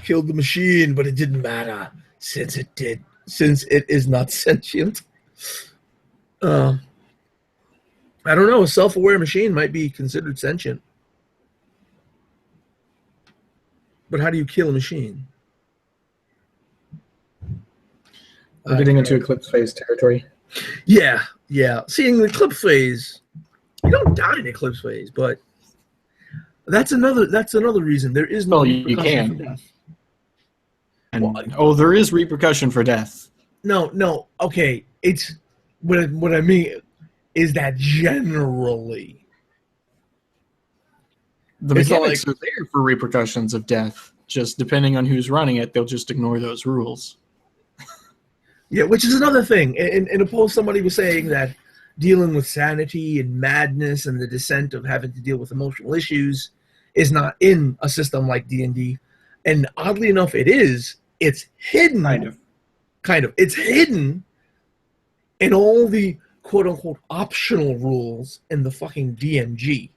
killed the machine, but it didn't matter since it is not sentient. I don't know. A self-aware machine might be considered sentient, but how do you kill a machine? We're getting into eclipse phase territory. Yeah. Seeing the eclipse phase, you don't die in eclipse phase, but that's another reason there is no you repercussion can. for death. And, there is repercussion for death. No. Okay, it's what I mean is that generally the mechanics are there for repercussions of death. Just depending on who's running it, they'll just ignore those rules. Yeah, which is another thing. In a post, somebody was saying that dealing with sanity and madness and the descent of having to deal with emotional issues is not in a system like D&D. And oddly enough, it is. It's hidden. Kind of. It's hidden in all the quote-unquote optional rules in the fucking DMG.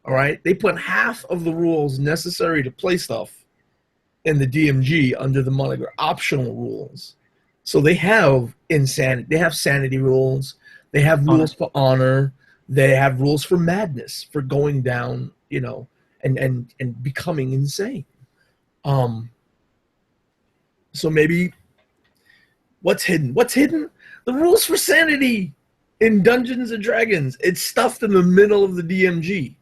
All right? They put half of the rules necessary to play stuff in the DMG under the moniker optional rules. So they have insanity, they have sanity rules, they have rules for honor, they have rules for madness, for going down, and becoming insane. So maybe what's hidden? What's hidden? The rules for sanity in Dungeons and Dragons. It's stuffed in the middle of the DMG.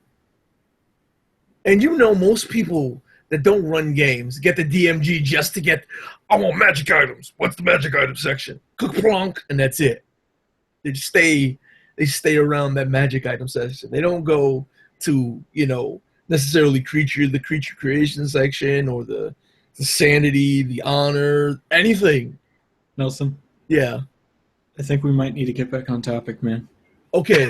And most people that don't run games get the DMG just to get, I want magic items. What's the magic item section? Plonk, and that's it. They stay around that magic item section. They don't go to, necessarily the creature creation section or the sanity, the honor, anything. Nelson? Yeah. I think we might need to get back on topic, man. Okay.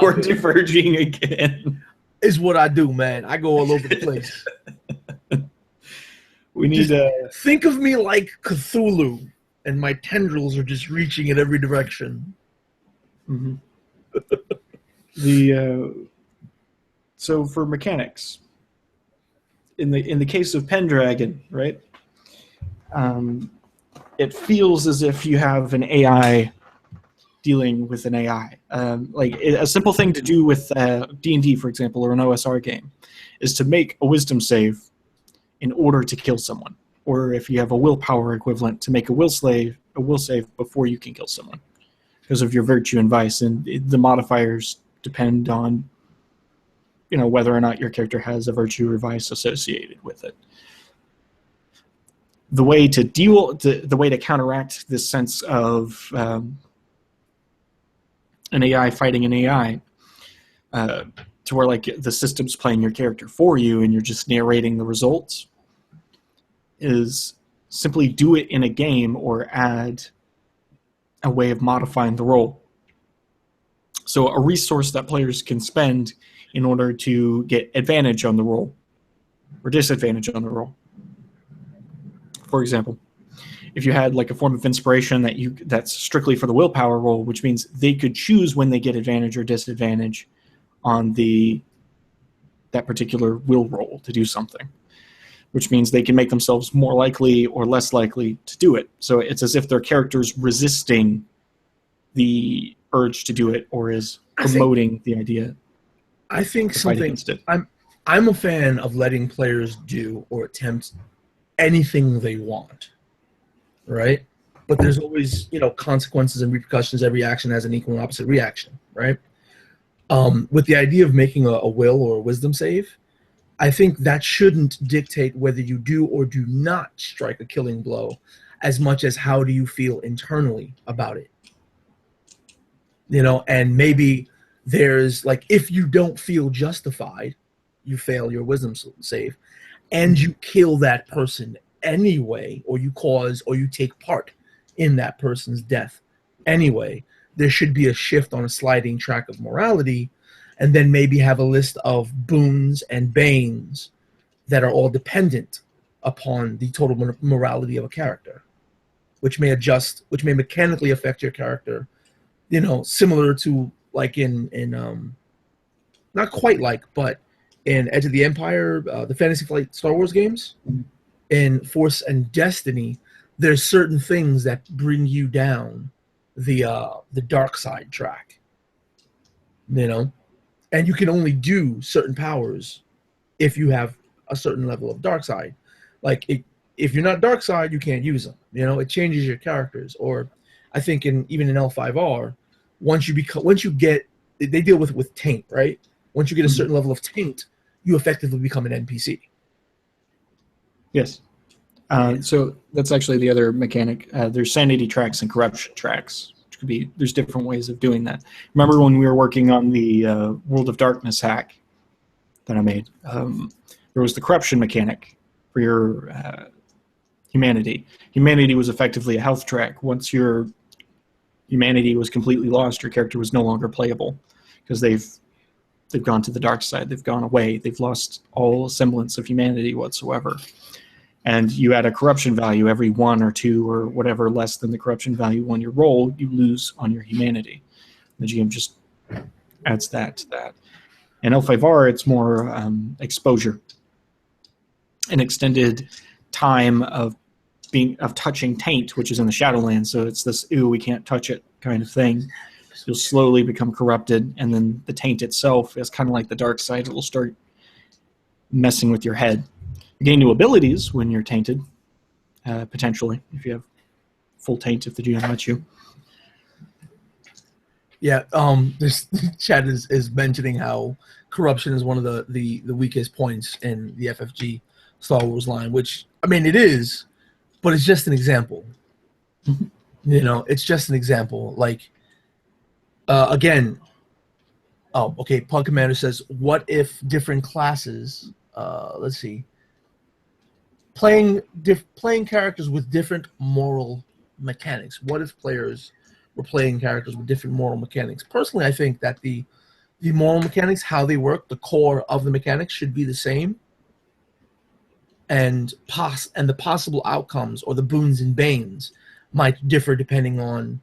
We're diverging again. Is what I do, man. I go all over the place. We need to think of me like Cthulhu, and my tendrils are just reaching in every direction. Mm-hmm. So for mechanics, in the case of Pendragon, right? It feels as if you have an AI dealing with an AI. A simple thing to do with D&D, for example, or an OSR game, is to make a wisdom save in order to kill someone, or if you have a willpower equivalent, to make a will save before you can kill someone, because of your virtue and vice, and the modifiers depend on, whether or not your character has a virtue or vice associated with it. The way to counteract this sense of an AI fighting an AI, to where the system's playing your character for you and you're just narrating the results, is simply do it in a game or add a way of modifying the roll. So a resource that players can spend in order to get advantage on the roll or disadvantage on the roll. For example, if you had a form of inspiration that's strictly for the willpower roll, which means they could choose when they get advantage or disadvantage on that particular will roll to do something, which means they can make themselves more likely or less likely to do it. So it's as if their character's resisting the urge to do it, or is promoting the idea. I think something. I'm a fan of letting players do or attempt anything they want, right? But there's always, consequences and repercussions. Every action has an equal and opposite reaction, right? With the idea of making a will or a wisdom save, I think that shouldn't dictate whether you do or do not strike a killing blow, as much as how do you feel internally about it. And maybe there's if you don't feel justified, you fail your wisdom save, and you kill that person anyway, or you cause or you take part in that person's death anyway, there should be a shift on a sliding track of morality, and then maybe have a list of boons and banes that are all dependent upon the total morality of a character, which may mechanically affect your character, similar to in not quite but in Edge of the Empire, the Fantasy Flight Star Wars games, in Force and Destiny, there's certain things that bring you down the dark side track, you know, and you can only do certain powers if you have a certain level of dark side. Like if you're not dark side, you can't use them. You know, it changes your characters. Or I think even in L5R, once you get, they deal with taint, right? Once you get a certain level of taint, you effectively become an NPC. Yes. So that's actually the other mechanic. There's sanity tracks and corruption tracks. Which could be, there's different ways of doing that. Remember when we were working on the World of Darkness hack that I made? There was the corruption mechanic for your humanity. Humanity was effectively a health track. Once your humanity was completely lost, your character was no longer playable because they've gone to the dark side. They've gone away. They've lost all semblance of humanity whatsoever. And you add a corruption value every 1 or 2 or whatever less than the corruption value on your roll, you lose on your humanity. The GM just adds that to that. In L5R, it's more exposure. An extended time of touching taint, which is in the Shadowlands. So it's this, ooh, we can't touch it kind of thing. You'll slowly become corrupted, and then the taint itself is kind of like the dark side. It will start messing with your head. You gain new abilities when you're tainted, potentially, if you have full taint, if the GM lets you. Yeah, this chat is mentioning how corruption is one of the weakest points in the FFG Star Wars line, which, I mean, it is, but it's just an example. You know, it's just an example. Like, again, oh, okay, Punk Commander says, what if different classes, let's see, playing characters with different moral mechanics? What if players were playing characters with different moral mechanics? Personally, I think that the moral mechanics, how they work, the core of the mechanics should be the same, and the possible outcomes or the boons and banes might differ depending on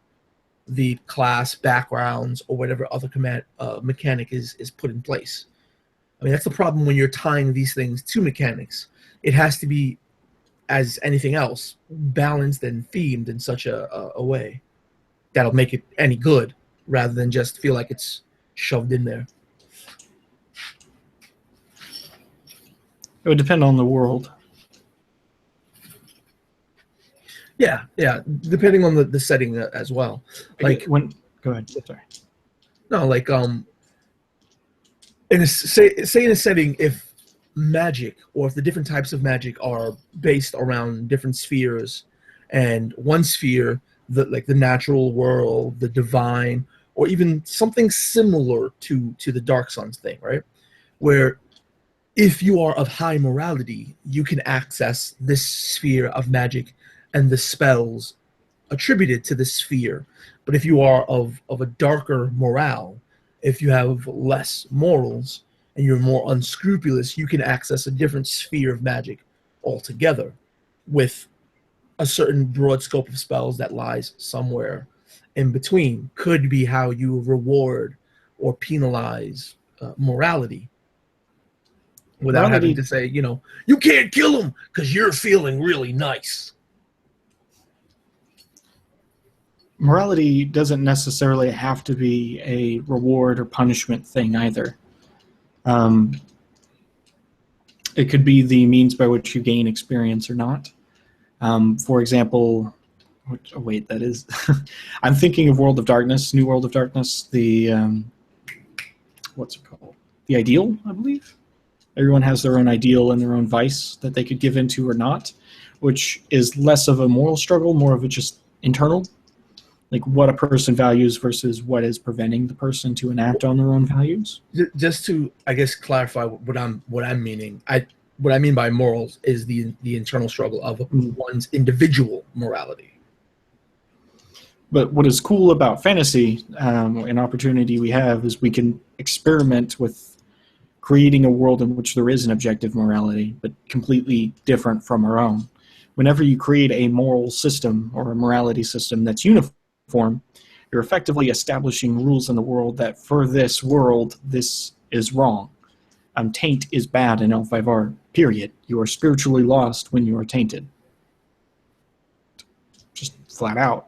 the class, backgrounds, or whatever other mechanic is put in place. I mean, that's the problem when you're tying these things to mechanics. It has to be, as anything else, balanced and themed in such a way that'll make it any good, rather than just feel like it's shoved in there. It would depend on the world. Yeah, depending on the setting as well. Like go ahead. Sorry. No, like say in a setting, if magic, or if the different types of magic are based around different spheres, and one sphere, the natural world, the divine, or even something similar to the Dark Suns thing, right? Where if you are of high morality, you can access this sphere of magic and the spells attributed to this sphere. But if you are of a darker morale, if you have less morals and you're more unscrupulous, you can access a different sphere of magic altogether with a certain broad scope of spells that lies somewhere in between. Could be how you reward or penalize morality without having to say, you know, you can't kill him because you're feeling really nice. Morality doesn't necessarily have to be a reward or punishment thing either. It could be the means by which you gain experience or not. For example, that is... I'm thinking of World of Darkness, New World of Darkness, the... what's it called? The ideal, I believe? Everyone has their own ideal and their own vice that they could give into or not, which is less of a moral struggle, more of a just internal. Like what a person values versus what is preventing the person to enact on their own values. Just to, I guess, clarify what I'm meaning. What I mean by morals is the internal struggle of one's individual morality. But what is cool about fantasy, an opportunity we have, is we can experiment with creating a world in which there is an objective morality, but completely different from our own. Whenever you create a moral system or a morality system that's uniform, you're effectively establishing rules in the world that for this world, this is wrong. Taint is bad in L5R, period. You are spiritually lost when you are tainted. Just flat out.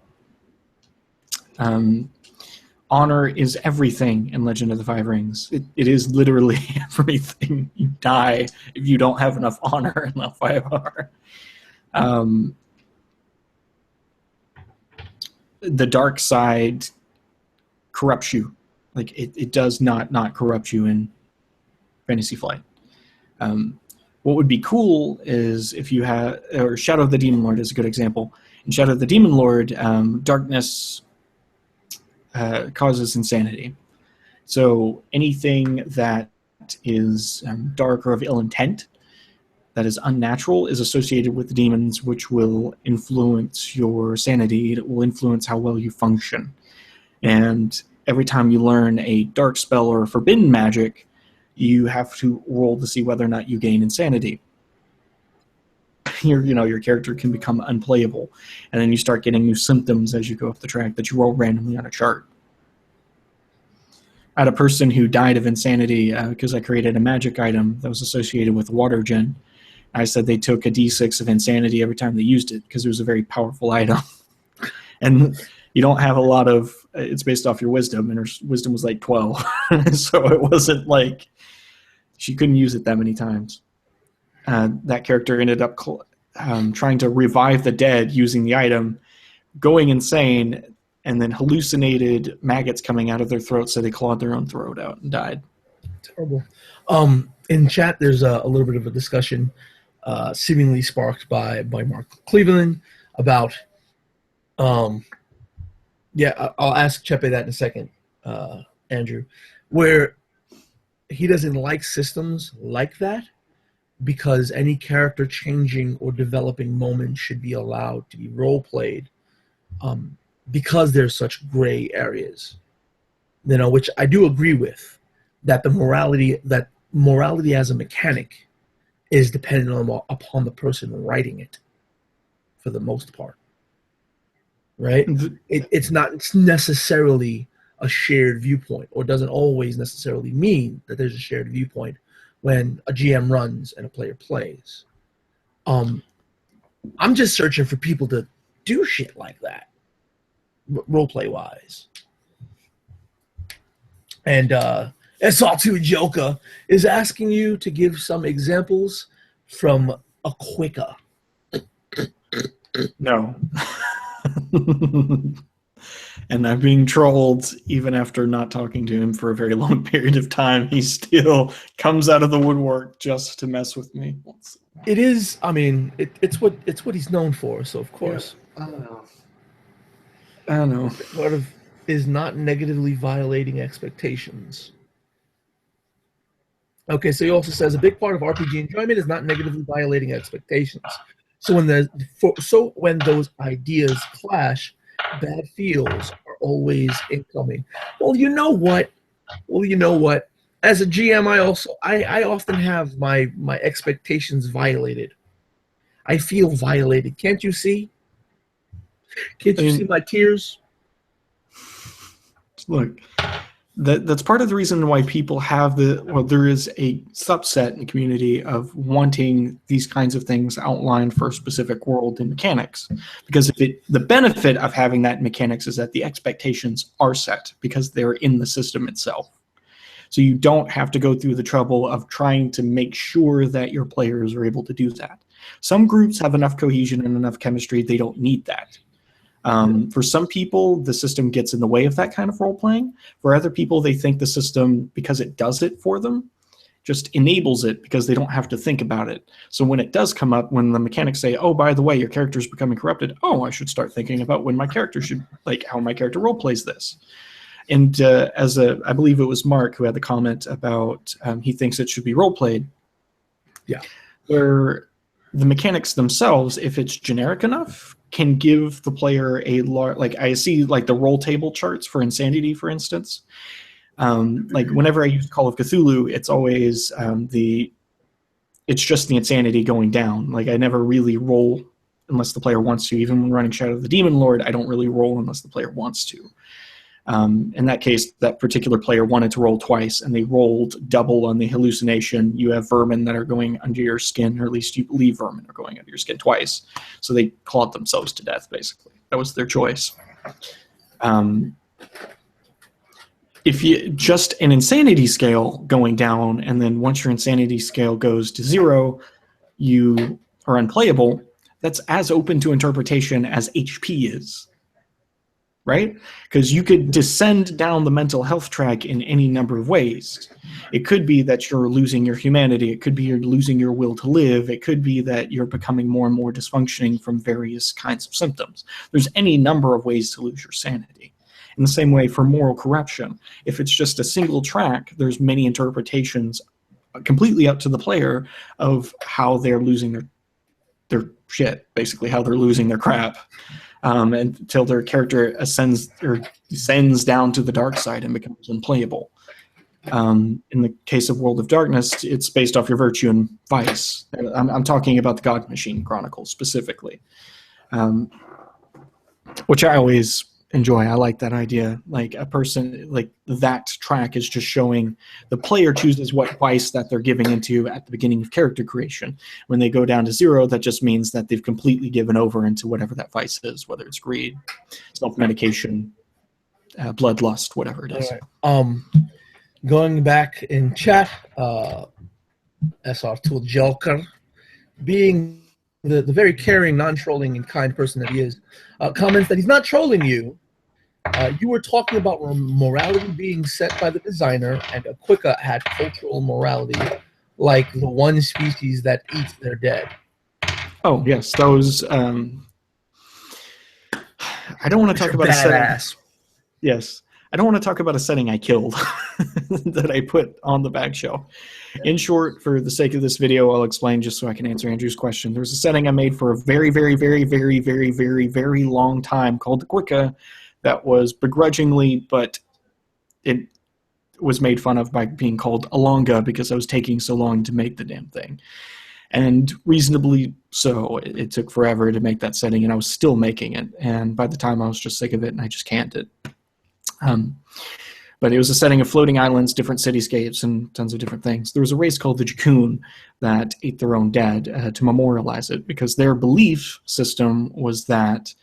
Honor is everything in Legend of the Five Rings. It is literally everything. You die if you don't have enough honor in L5R. The dark side corrupts you. Like, it does not corrupt you in Fantasy Flight. What would be cool is if you had, or Shadow of the Demon Lord is a good example. In Shadow of the Demon Lord, darkness causes insanity. So anything that is dark or of ill intent, that is unnatural, is associated with the demons, which will influence your sanity. It will influence how well you function. And every time you learn a dark spell or a forbidden magic, you have to roll to see whether or not you gain insanity. Your character can become unplayable, and then you start getting new symptoms as you go up the track that you roll randomly on a chart. I had a person who died of insanity because I created a magic item that was associated with water gen. I said they took a d6 of insanity every time they used it because it was a very powerful item. And you don't have a lot of, it's based off your wisdom, and her wisdom was like 12. So it wasn't like she couldn't use it that many times. That character ended up trying to revive the dead using the item, going insane, and then hallucinated maggots coming out of their throat, so they clawed their own throat out and died. Terrible. In chat, there's a little bit of a discussion, seemingly sparked by Mark Cleveland about, I'll ask Chepe that in a second, Andrew, where he doesn't like systems like that because any character changing or developing moment should be allowed to be role played, because there's such gray areas, which I do agree with, that morality as a mechanic is dependent upon the person writing it for the most part, right? It's not necessarily a shared viewpoint, or doesn't always necessarily mean that there's a shared viewpoint when a GM runs and a player plays. I'm just searching for people to do shit like that, roleplay wise. And SR2 Joker is asking you to give some examples from a Quaker. No. And I'm being trolled even after not talking to him for a very long period of time. He still comes out of the woodwork just to mess with me. It is, it's what he's known for, so of course. Yeah, I don't know. Part of is not negatively violating expectations. Okay, so he also says a big part of RPG enjoyment is not negatively violating expectations. So when those ideas clash, bad feels are always incoming. Well, you know what? As a GM, I often have my expectations violated. I feel violated. Can't you see? Can't you see my tears? Look, that's part of the reason why people have there is a subset in the community of wanting these kinds of things outlined for a specific world and mechanics. Because the benefit of having that in mechanics is that the expectations are set because they're in the system itself. So you don't have to go through the trouble of trying to make sure that your players are able to do that. Some groups have enough cohesion and enough chemistry, they don't need that. For some people, the system gets in the way of that kind of role-playing. For other people, they think the system, because it does it for them, just enables it because they don't have to think about it. So when it does come up, when the mechanics say, oh, by the way, your character is becoming corrupted, oh, I should start thinking about when my character should, how my character role-plays this. And I believe it was Mark who had the comment about he thinks it should be role-played. Yeah. Where the mechanics themselves, if it's generic enough, can give the player a large, I see the roll table charts for insanity, for instance. Whenever I use Call of Cthulhu, it's always it's just the insanity going down. I never really roll unless the player wants to. Even when running Shadow of the Demon Lord, I don't really roll unless the player wants to. In that case, that particular player wanted to roll twice, and they rolled double on the hallucination. You have vermin that are going under your skin, or at least you believe vermin are going under your skin twice. So they clawed themselves to death, basically. That was their choice. If you just an insanity scale going down, and then once your insanity scale goes to 0, you are unplayable, that's as open to interpretation as HP is. Right? Because you could descend down the mental health track in any number of ways. It could be that you're losing your humanity. It could be you're losing your will to live. It could be that you're becoming more and more dysfunctioning from various kinds of symptoms. There's any number of ways to lose your sanity. In the same way for moral corruption, if it's just a single track, there's many interpretations completely up to the player of how they're losing their shit, basically how they're losing their crap. Until their character ascends or descends down to the dark side and becomes unplayable. In the case of World of Darkness, it's based off your virtue and vice. I'm talking about the God Machine Chronicles specifically, which I always enjoy. I like that idea. Like a person, like that track is just showing the player chooses what vice that they're giving into at the beginning of character creation. When they go down to 0, that just means that they've completely given over into whatever that vice is, whether it's greed, self-medication, bloodlust, whatever it is. Right. Going back in chat, SR Tool Jelker, being the very caring, non-trolling, and kind person that he is, comments that he's not trolling you. You were talking about morality being set by the designer, and Aquika had cultural morality, like the one species that eats their dead. Oh, yes. Those... I don't want to talk about a setting... Yes. I don't want to talk about a setting I killed that I put on the bag show. In short, for the sake of this video, I'll explain just so I can answer Andrew's question. There was a setting I made for a very, very, very, very, very, very, very long time called the Aquika that was begrudgingly, but it was made fun of by being called Alonga because I was taking so long to make the damn thing. And reasonably so. It took forever to make that setting, and I was still making it. And by the time I was just sick of it, and I just canned it. But it was a setting of floating islands, different cityscapes, and tons of different things. There was a race called the Jakun that ate their own dead to memorialize it, because their belief system was that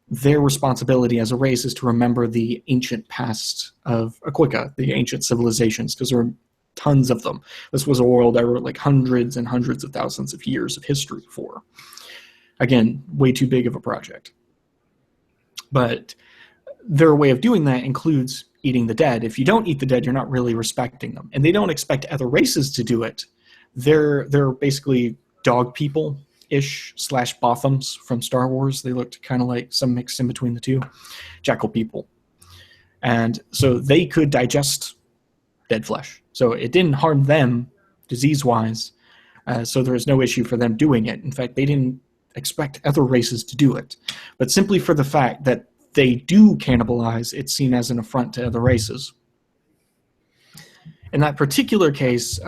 their responsibility as a race is to remember the ancient past of Aquika, the ancient civilizations, because there are tons of them. This was a world I wrote like hundreds and hundreds of thousands of years of history for. Again, way too big of a project. But their way of doing that includes eating the dead. If you don't eat the dead, you're not really respecting them. And they don't expect other races to do it. They're basically dog people-ish / Bothams from Star Wars. They looked kind of like some mix in between the two. Jackal people. And so they could digest dead flesh. So it didn't harm them disease-wise. So there was no issue for them doing it. In fact, they didn't expect other races to do it. But simply for the fact that they do cannibalize, it's seen as an affront to other races. In that particular case,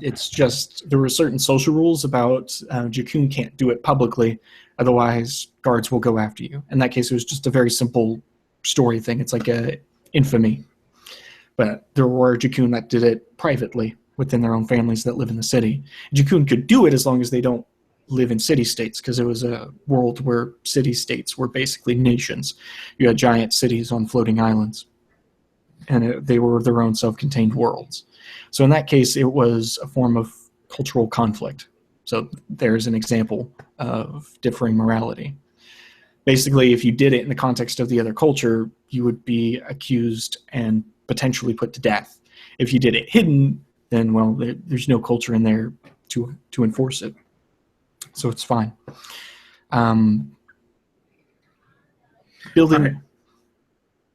it's just there were certain social rules about Jakun can't do it publicly, otherwise guards will go after you. In that case, it was just a very simple story thing. It's like a infamy. But there were Jakun that did it privately within their own families that live in the city. Jakun could do it as long as they don't live in city-states, because it was a world where city-states were basically nations. You had giant cities on floating islands, and they were their own self-contained worlds. So in that case, it was a form of cultural conflict. So there's an example of differing morality. Basically, if you did it in the context of the other culture, you would be accused and potentially put to death. If you did it hidden, then, well, there's no culture in there to enforce it. So it's fine. Building.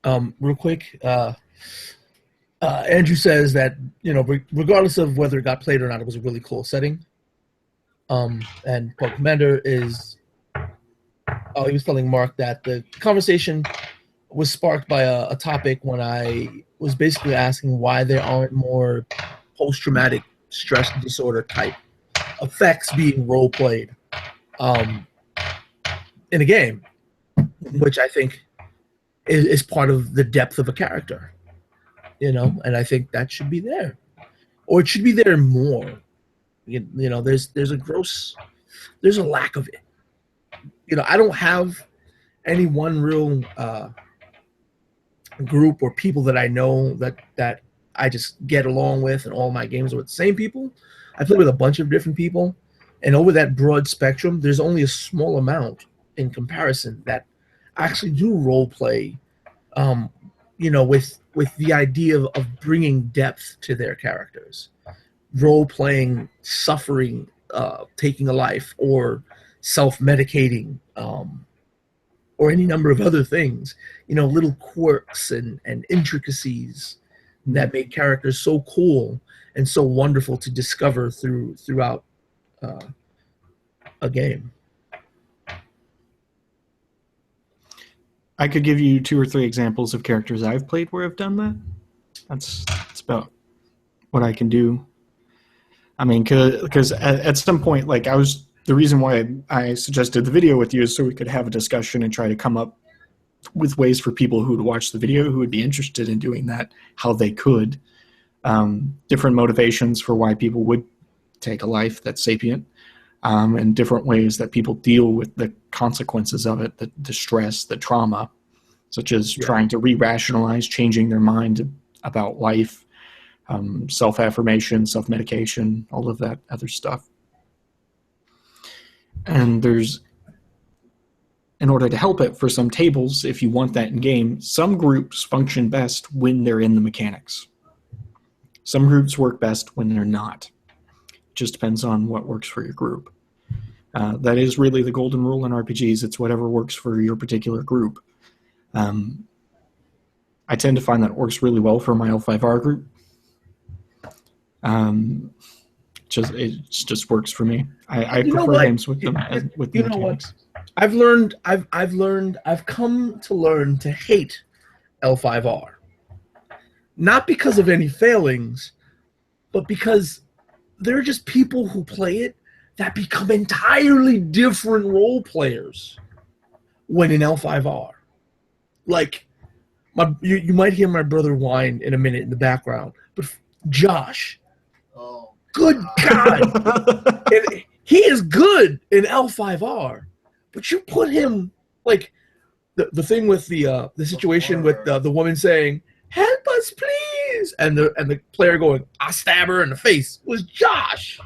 Real quick, Andrew says that, you know, regardless of whether it got played or not, it was a really cool setting. And Paul Commander is, he was telling Mark that the conversation was sparked by a topic when I was basically asking why there aren't more post-traumatic stress disorder type effects being role-played in a game, which I think is part of the depth of a character, and I think that should be there, or it should be there more. There's a lack of it. I don't have any one real group or people that I know that I just get along with, and all my games are with the same people. I play with a bunch of different people, and over that broad spectrum, there's only a small amount in comparison that actually do role play, with the idea of bringing depth to their characters, role playing, suffering, taking a life, or self-medicating, or any number of other things, little quirks and intricacies that make characters so cool and so wonderful to discover throughout a game. I could give you 2 or 3 examples of characters I've played where I've done that. That's about what I can do. I mean, because at some point, like the reason why I suggested the video with you is so we could have a discussion and try to come up with ways for people who would watch the video who would be interested in doing that, how they could. Different motivations for why people would take a life that's sapient, and different ways that people deal with the consequences of it, the stress, the trauma, such as trying to re-rationalize, changing their mind about life, self-affirmation, self-medication, all of that other stuff. And in order to help it for some tables, if you want that in game, some groups function best when they're in the mechanics. Some groups work best when they're not. It just depends on what works for your group. That is really the golden rule in RPGs. It's whatever works for your particular group. I tend to find that works really well for my L5R group. It just works for me. I prefer games with them with the mechanics. I've come to learn to hate L5R. Not because of any failings, but because there are just people who play it that become entirely different role players when in L5R. Like, you might hear my brother whine in a minute in the background, but Josh, good God, and he is good in L5R, but you put him, like, the thing with the situation with the woman saying, "Help us, please," and the player going, "I stab her in the face," was Josh,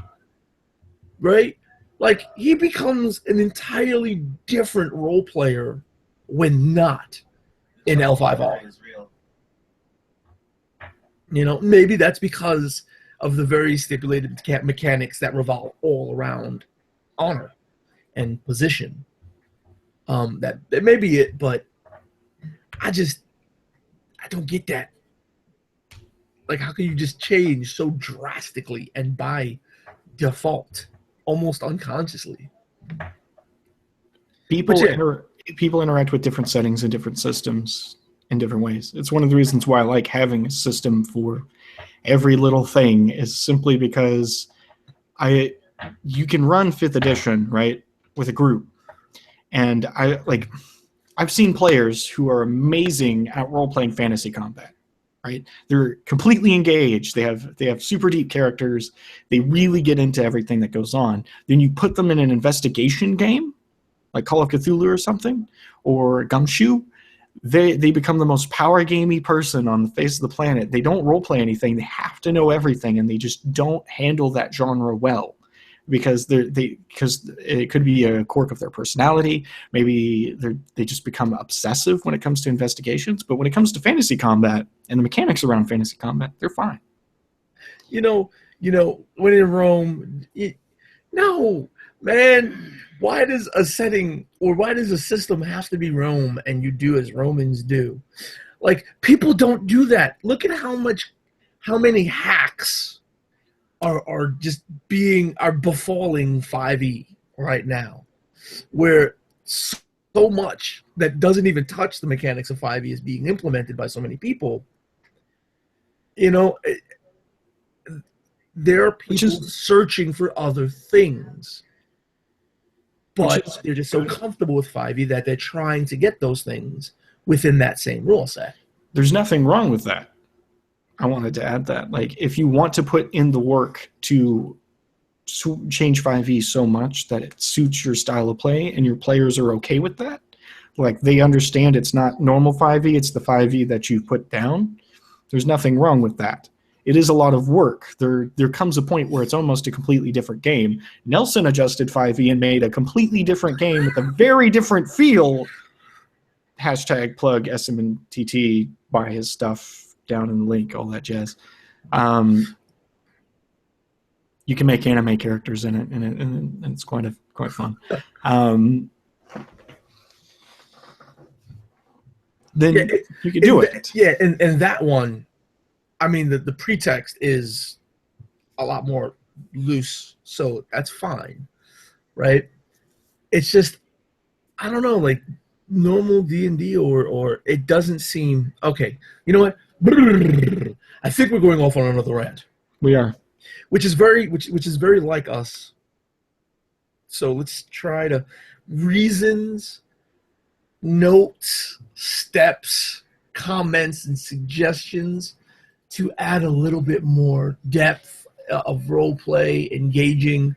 right? Like, he becomes an entirely different role player when not in L5R. Maybe that's because of the very stipulated mechanics that revolve all around honor and position. That may be it, but I don't get that. Like, how can you just change so drastically and by default, almost unconsciously? People interact with different settings and different systems in different ways. It's one of the reasons why I like having a system for every little thing, is simply because you can run 5th edition, right, with a group. And I've seen players who are amazing at role-playing fantasy combat, right? They're completely engaged. They have super deep characters. They really get into everything that goes on. Then you put them in an investigation game, like Call of Cthulhu or something, or Gumshoe. They become the most power gamey person on the face of the planet. They don't role-play anything. They have to know everything, and they just don't handle that genre well. Because it could be a quirk of their personality. Maybe they just become obsessive when it comes to investigations. But when it comes to fantasy combat and the mechanics around fantasy combat, they're fine. When in Rome, no, man. Why does a setting or why does a system have to be Rome and you do as Romans do? Like, people don't do that. Look at how many hacks are befalling 5e right now, where so much that doesn't even touch the mechanics of 5e is being implemented by so many people. There are people searching for other things, but they're just so comfortable with 5e that they're trying to get those things within that same rule set. There's nothing wrong with that. I wanted to add that. Like, if you want to put in the work to change 5e so much that it suits your style of play and your players are okay with that, like they understand it's not normal 5e, it's the 5e that you put down, there's nothing wrong with that. It is a lot of work. There comes a point where it's almost a completely different game. Nelson adjusted 5e and made a completely different game with a very different feel. Hashtag plug SMNTT, buy his stuff down in the link, all that jazz. You can make anime characters in it, and it's quite fun. Then you can do it. Yeah, and that one, I mean, the pretext is a lot more loose, so that's fine, right? It's just, I don't know, like normal D&D or it doesn't seem okay. You know what? I think we're going off on another rant. We are, which is very like us. So let's try to reasons, notes, steps, comments, and suggestions to add a little bit more depth of role play, engaging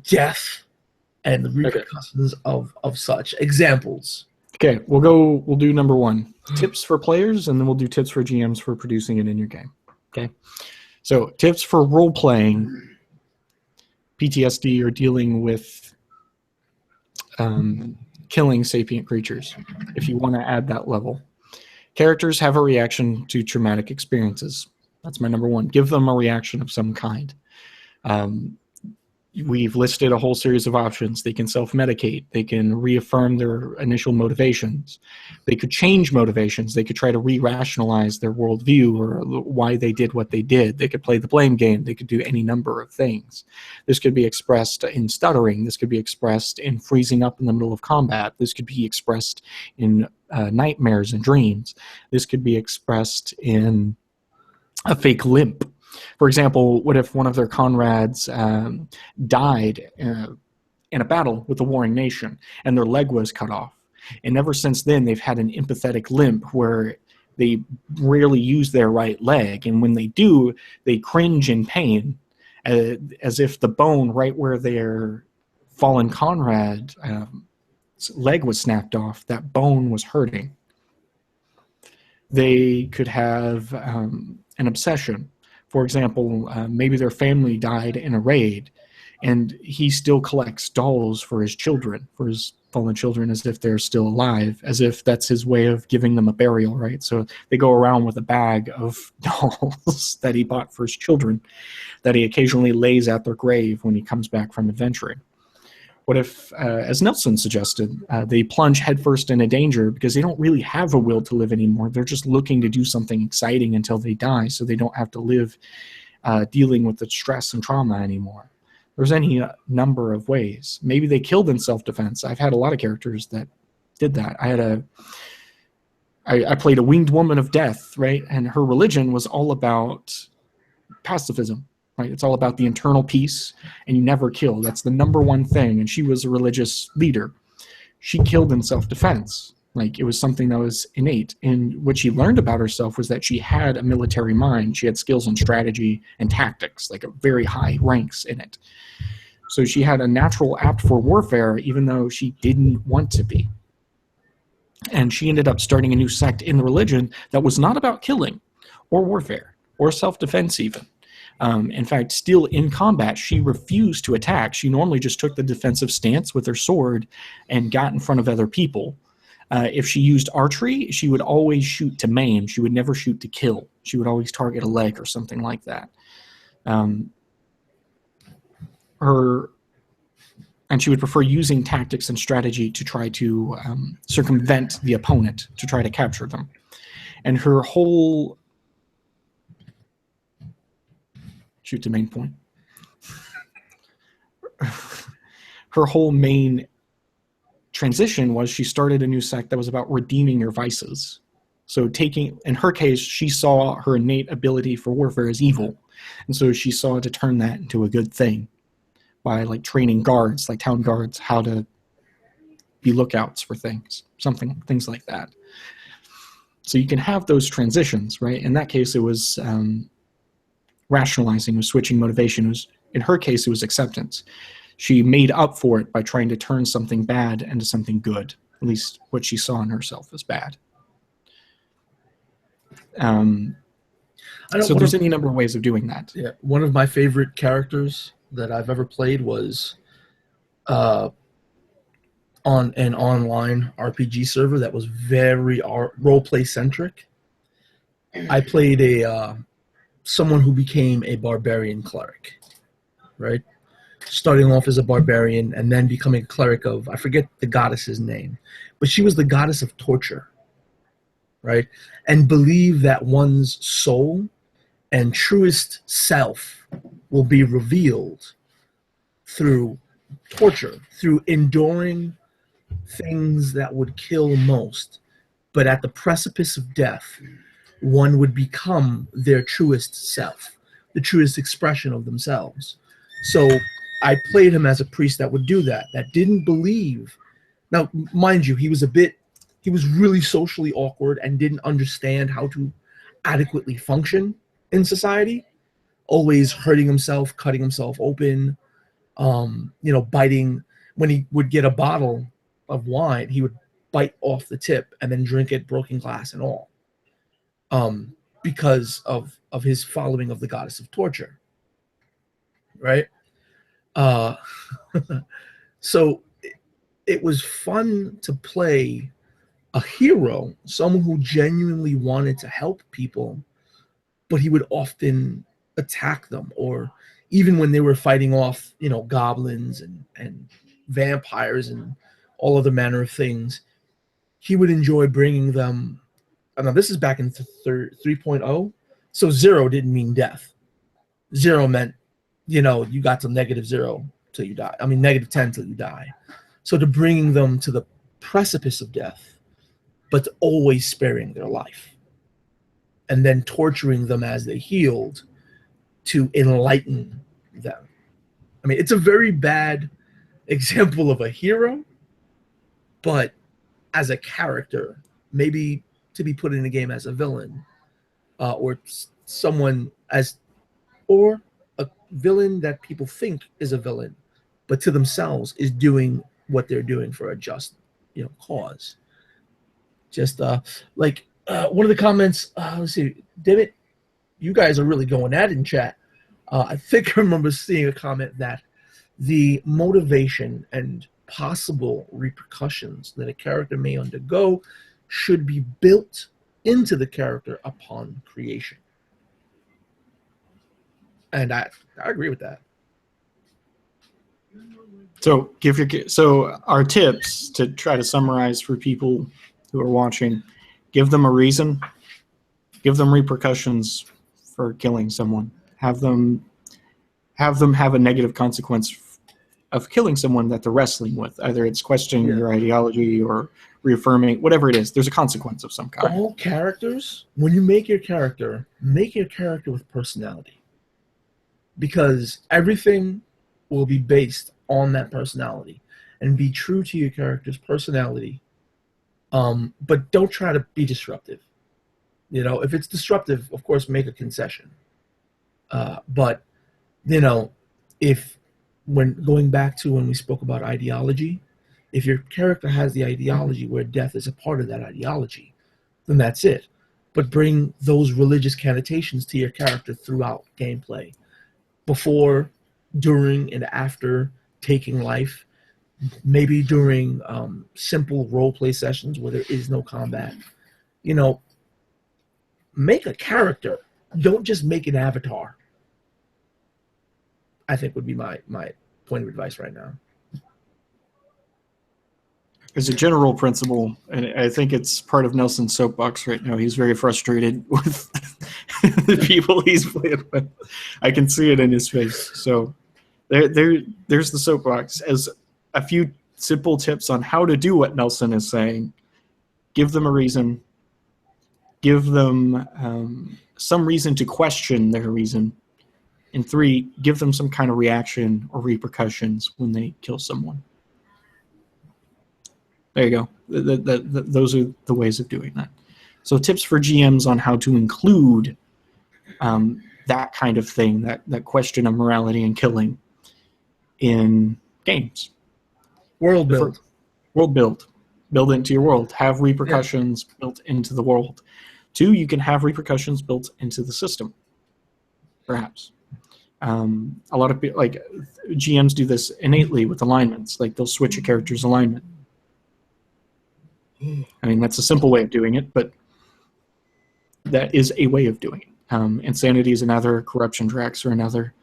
death, and the repercussions of such. Examples. Okay, we'll do number 1. Tips for players, and then we'll do tips for GMs for producing it in your game. Okay? So, tips for role-playing PTSD or dealing with killing sapient creatures, if you want to add that level. Characters have a reaction to traumatic experiences. That's my number 1. Give them a reaction of some kind. We've listed a whole series of options. They can self-medicate. They can reaffirm their initial motivations. They could change motivations. They could try to re-rationalize their worldview or why they did what they did. They could play the blame game. They could do any number of things. This could be expressed in stuttering. This could be expressed in freezing up in the middle of combat. This could be expressed in nightmares and dreams. This could be expressed in a fake limp. For example, what if one of their comrades died in a battle with a warring nation and their leg was cut off? And ever since then, they've had an empathetic limp where they rarely use their right leg. And when they do, they cringe in pain as if the bone right where their fallen comrade's leg was snapped off, that bone was hurting. They could have an obsession. For example, maybe their family died in a raid, and he still collects dolls for his children, for his fallen children, as if they're still alive, as if that's his way of giving them a burial, right? So they go around with a bag of dolls that he bought for his children that he occasionally lays at their grave when he comes back from adventuring. What if, as Nelson suggested, they plunge headfirst into danger because they don't really have a will to live anymore. They're just looking to do something exciting until they die so they don't have to live dealing with the stress and trauma anymore. There's any number of ways. Maybe they killed in self-defense. I've had a lot of characters that did that. I played a winged woman of death, right? And her religion was all about pacifism. Right? It's all about the internal peace, and you never kill. That's the number 1 thing, and she was a religious leader. She killed in self-defense. Like, it was something that was innate. And what she learned about herself was that she had a military mind. She had skills in strategy and tactics, like a very high ranks in it. So she had a natural apt for warfare, even though she didn't want to be. And she ended up starting a new sect in the religion that was not about killing or warfare or self-defense even. In fact, still in combat, she refused to attack. She normally just took the defensive stance with her sword and got in front of other people. If she used archery, she would always shoot to maim. She would never shoot to kill. She would always target a leg or something like that. And she would prefer using tactics and strategy to try to circumvent the opponent, to try to capture them. And her whole... Shoot to main point. Her whole main transition was she started a new sect that was about redeeming your vices. So in her case, she saw her innate ability for warfare as evil. And so she saw to turn that into a good thing by like training guards, like town guards, how to be lookouts for things, things like that. So you can have those transitions, right? In that case, it was rationalizing, it was switching motivation. It was, in her case, it was acceptance. She made up for it by trying to turn something bad into something good, at least what she saw in herself as bad. So there's any number of ways of doing that. Yeah, one of my favorite characters that I've ever played was on an online RPG server that was very role-play centric. I played someone who became a barbarian cleric, right? Starting off as a barbarian and then becoming a cleric of, I forget the goddess's name, but she was the goddess of torture, right? And believe that one's soul and truest self will be revealed through torture, through enduring things that would kill most. But at the precipice of death, one would become their truest self, the truest expression of themselves. So I played him as a priest that would do that didn't believe. Now, mind you, he was really socially awkward and didn't understand how to adequately function in society, always hurting himself, cutting himself open, biting. When he would get a bottle of wine, he would bite off the tip and then drink it, broken glass and all, because of his following of the goddess of torture, right? So it was fun to play a hero, someone who genuinely wanted to help people, but he would often attack them, or even when they were fighting off, goblins and vampires and all other manner of things, he would enjoy bringing them. I know this is back in 3.0, so 0 didn't mean death. 0 meant, you got to -0 till you die. I mean, -10 till you die. So to bringing them to the precipice of death, but always sparing their life, and then torturing them as they healed to enlighten them. I mean, it's a very bad example of a hero, but as a character, maybe to be put in a game as a villain, or someone or a villain that people think is a villain, but to themselves is doing what they're doing for a just, cause. Just one of the comments, let's see, David, you guys are really going at it in chat. I think I remember seeing a comment that the motivation and possible repercussions that a character may undergo should be built into the character upon creation. And I agree with that. So our tips to try to summarize for people who are watching: give them a reason, give them repercussions for killing someone, have them have a negative consequence of killing someone that they're wrestling with. Either it's questioning your ideology or reaffirming, whatever it is, there's a consequence of some kind. All characters, when you make your character with personality, because everything will be based on that personality, and be true to your character's personality. But don't try to be disruptive. If it's disruptive, of course, make a concession. But if, when going back to when we spoke about ideology, if your character has the ideology where death is a part of that ideology, then that's it. But bring those religious connotations to your character throughout gameplay, before, during, and after taking life. Maybe during simple role-play sessions where there is no combat. Make a character. Don't just make an avatar. I think would be my point of advice right now. As a general principle, and I think it's part of Nelson's soapbox right now, he's very frustrated with the people he's playing with. I can see it in his face. So there's the soapbox. As a few simple tips on how to do what Nelson is saying: give them a reason, give them some reason to question their reason, and 3, give them some kind of reaction or repercussions when they kill someone. There you go. Those are the ways of doing that. So tips for GMs on how to include that kind of thing, that question of morality and killing in games. World build. World build. Build into your world. Have repercussions built into the world. 2, you can have repercussions built into the system, perhaps. A lot of people, like GMs do this innately with alignments. Like they'll switch a character's alignment. I mean, that's a simple way of doing it, but that is a way of doing it. Insanity is another, corruption tracks or another.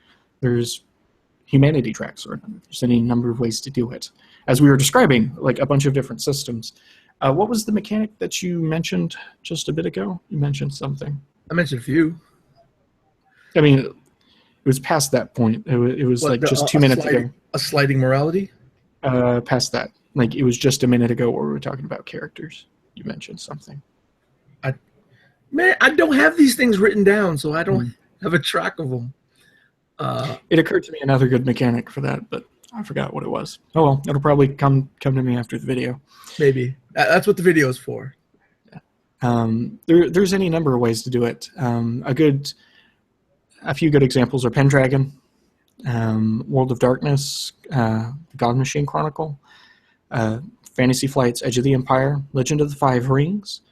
There's humanity tracks or another. There's any number of ways to do it. As we were describing, like a bunch of different systems. What was the mechanic that you mentioned just a bit ago? You mentioned something. I mentioned a few. I mean, it was past that point. It was like just 2 minutes ago. A sliding morality? Past that. Like it was just a minute ago where we were talking about characters. You mentioned something. I don't have these things written down, so I don't have a track of them. It occurred to me another good mechanic for that, but I forgot what it was. Oh well, it'll probably come to me after the video. Maybe. That's what the video is for. There's any number of ways to do it. A few good examples are Pendragon, World of Darkness, the God Machine Chronicle, Fantasy Flight's Edge of the Empire, Legend of the Five Rings.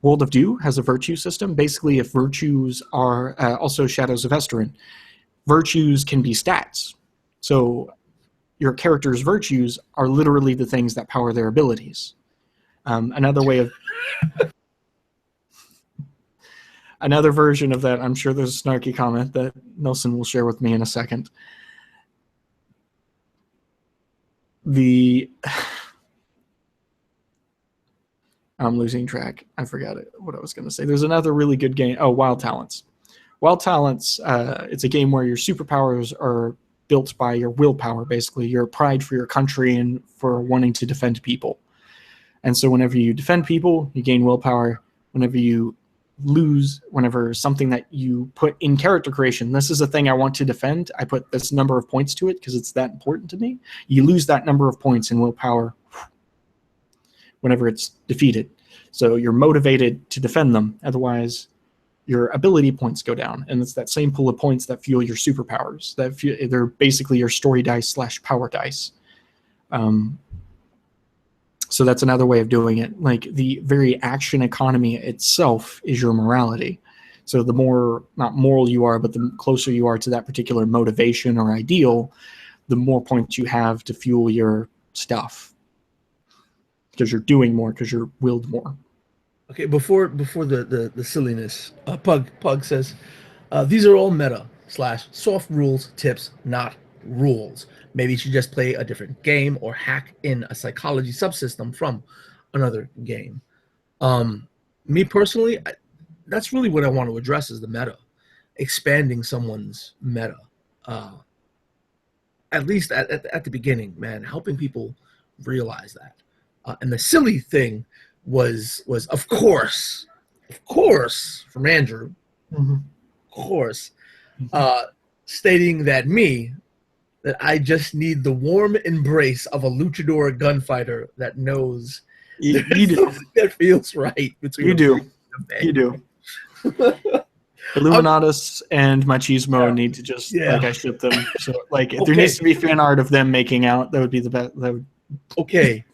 World of Dew has a virtue system. Basically, if virtues are also Shadows of Esterin, virtues can be stats. So your character's virtues are literally the things that power their abilities. Another version of that, I'm sure there's a snarky comment that Nelson will share with me in a second. I'm losing track. I forgot what I was going to say. There's another really good game. Oh, Wild Talents. Wild Talents, it's a game where your superpowers are built by your willpower, basically. Your pride for your country and for wanting to defend people. And so whenever you defend people, you gain willpower. Whenever you lose, whenever something that you put in character creation, this is a thing I want to defend, I put this number of points to it because it's that important to me. You lose that number of points in willpower whenever it's defeated. So you're motivated to defend them. Otherwise, your ability points go down. And it's that same pool of points that fuel your superpowers. They're basically your story dice / power dice. So that's another way of doing it. Like the very action economy itself is your morality. So the more, not moral you are, but the closer you are to that particular motivation or ideal, the more points you have to fuel your stuff. Because you're doing more, because you're willed more. Okay, before the silliness, Pug says, these are all meta / soft rules, tips, not rules. Maybe you should just play a different game or hack in a psychology subsystem from another game. Me personally, that's really what I want to address is the meta. Expanding someone's meta. At least at the beginning, man, helping people realize that. And the silly thing was of course from Andrew, stating that I just need the warm embrace of a luchador gunfighter that knows you do. That feels right between you do. Illuminatus and Machismo need to just like I ship them. So like if there needs to be fan art of them making out, that would be the best. Okay.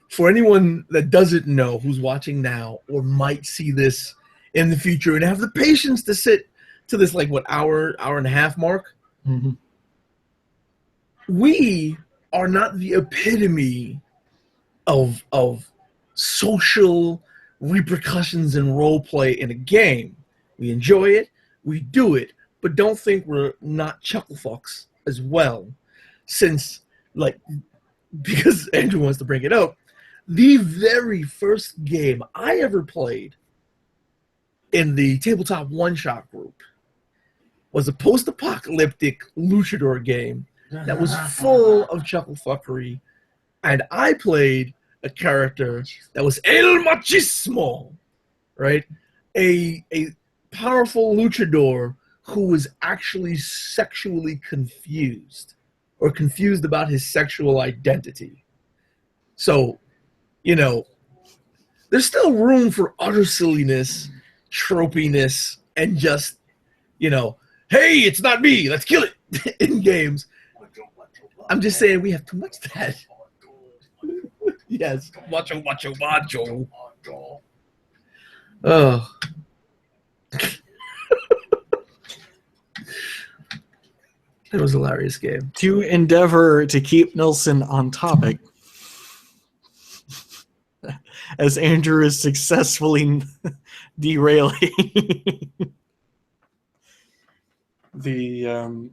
For anyone that doesn't know who's watching now or might see this in the future and have the patience to sit to this like what hour and a half mark, we are not the epitome of social repercussions and role play in a game. We enjoy it, we do it, but don't think we're not chuckle fucks as well. Since because Andrew wants to bring it up, the very first game I ever played in the tabletop one-shot group was a post-apocalyptic luchador game that was full of chuckle fuckery, and I played a character that was El Machismo, right? A powerful luchador who was actually sexually confused or confused about his sexual identity. So, you know, there's still room for utter silliness, tropiness, and just, hey, it's not me, let's kill it in games. I'm just saying we have too much of that. Yes, macho. Oh. It was a hilarious game. To endeavor to keep Nelson on topic, as Andrew is successfully derailing the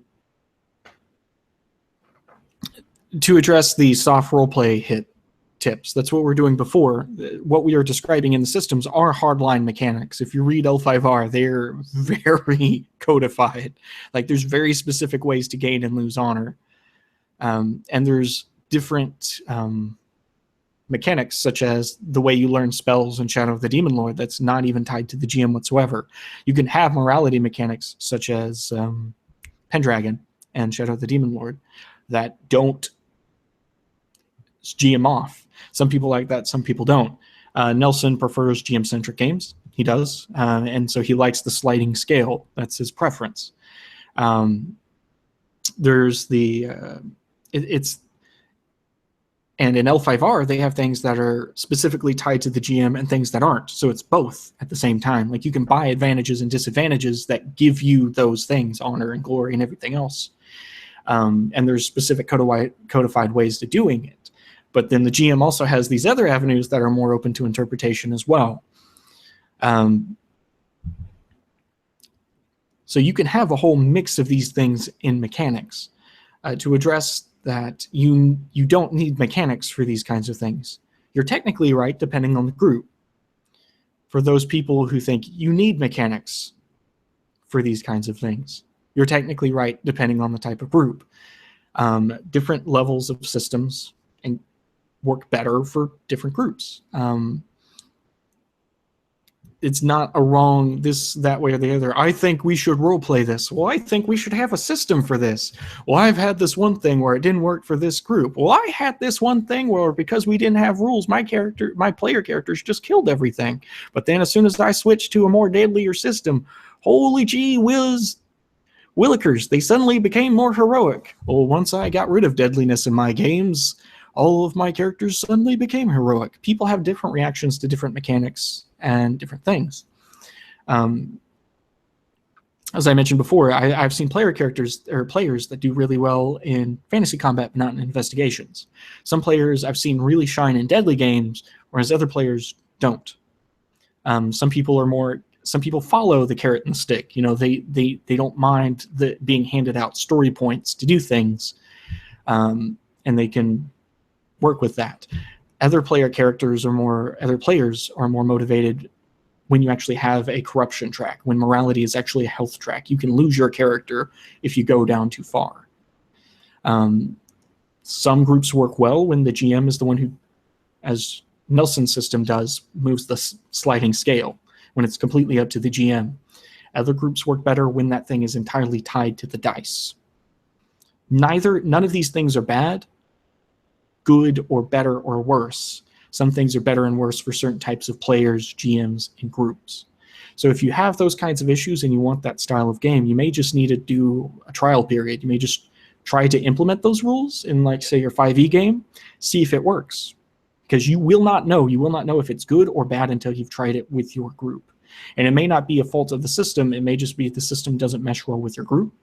to address the soft roleplay hit tips. That's what we're doing before. What we are describing in the systems are hardline mechanics. If you read L5R, they're very codified. Like, there's very specific ways to gain and lose honor. And there's different mechanics, such as the way you learn spells in Shadow of the Demon Lord, that's not even tied to the GM whatsoever. You can have morality mechanics, such as Pendragon and Shadow of the Demon Lord, that don't GM off. Some people like that, some people don't. Nelson prefers GM-centric games. He does. And so he likes the sliding scale. That's his preference. There's the... And in L5R, they have things that are specifically tied to the GM and things that aren't. So it's both at the same time. Like, you can buy advantages and disadvantages that give you those things, honor and glory and everything else. And there's specific codified ways to doing it. But then the GM also has these other avenues that are more open to interpretation as well. So you can have a whole mix of these things in mechanics to address that you don't need mechanics for these kinds of things. You're technically right, depending on the group. For those people who think you need mechanics for these kinds of things, you're technically right, depending on the type of group. Different levels of systems and work better for different groups. It's not a wrong this, that way, or the other. I think we should roleplay this. Well, I think we should have a system for this. Well, I've had this one thing where it didn't work for this group. Well, I had this one thing where, because we didn't have rules, my player characters just killed everything. But then as soon as I switched to a more deadlier system, holy gee whiz, willikers, they suddenly became more heroic. Well, once I got rid of deadliness in my games, all of my characters suddenly became heroic. People have different reactions to different mechanics and different things. As I mentioned before, I've seen players that do really well in fantasy combat, but not in investigations. Some players I've seen really shine in deadly games, whereas other players don't. Some people follow the carrot and the stick. You know, they don't mind being handed out story points to do things, and they can work with that. Other players are more motivated when you actually have a corruption track, when morality is actually a health track. You can lose your character if you go down too far. Some groups work well when the GM is the one who, as Nelson's system does, moves the sliding scale, when it's completely up to the GM. Other groups work better when that thing is entirely tied to the dice. None of these things are bad, good, or better or worse. Some things are better and worse for certain types of players, GMs, and groups. So if you have those kinds of issues and you want that style of game, you may just need to do a trial period. You may just try to implement those rules in, like, say, your 5e game, see if it works. Because you will not know if it's good or bad until you've tried it with your group. And it may not be a fault of the system. It may just be the system doesn't mesh well with your group.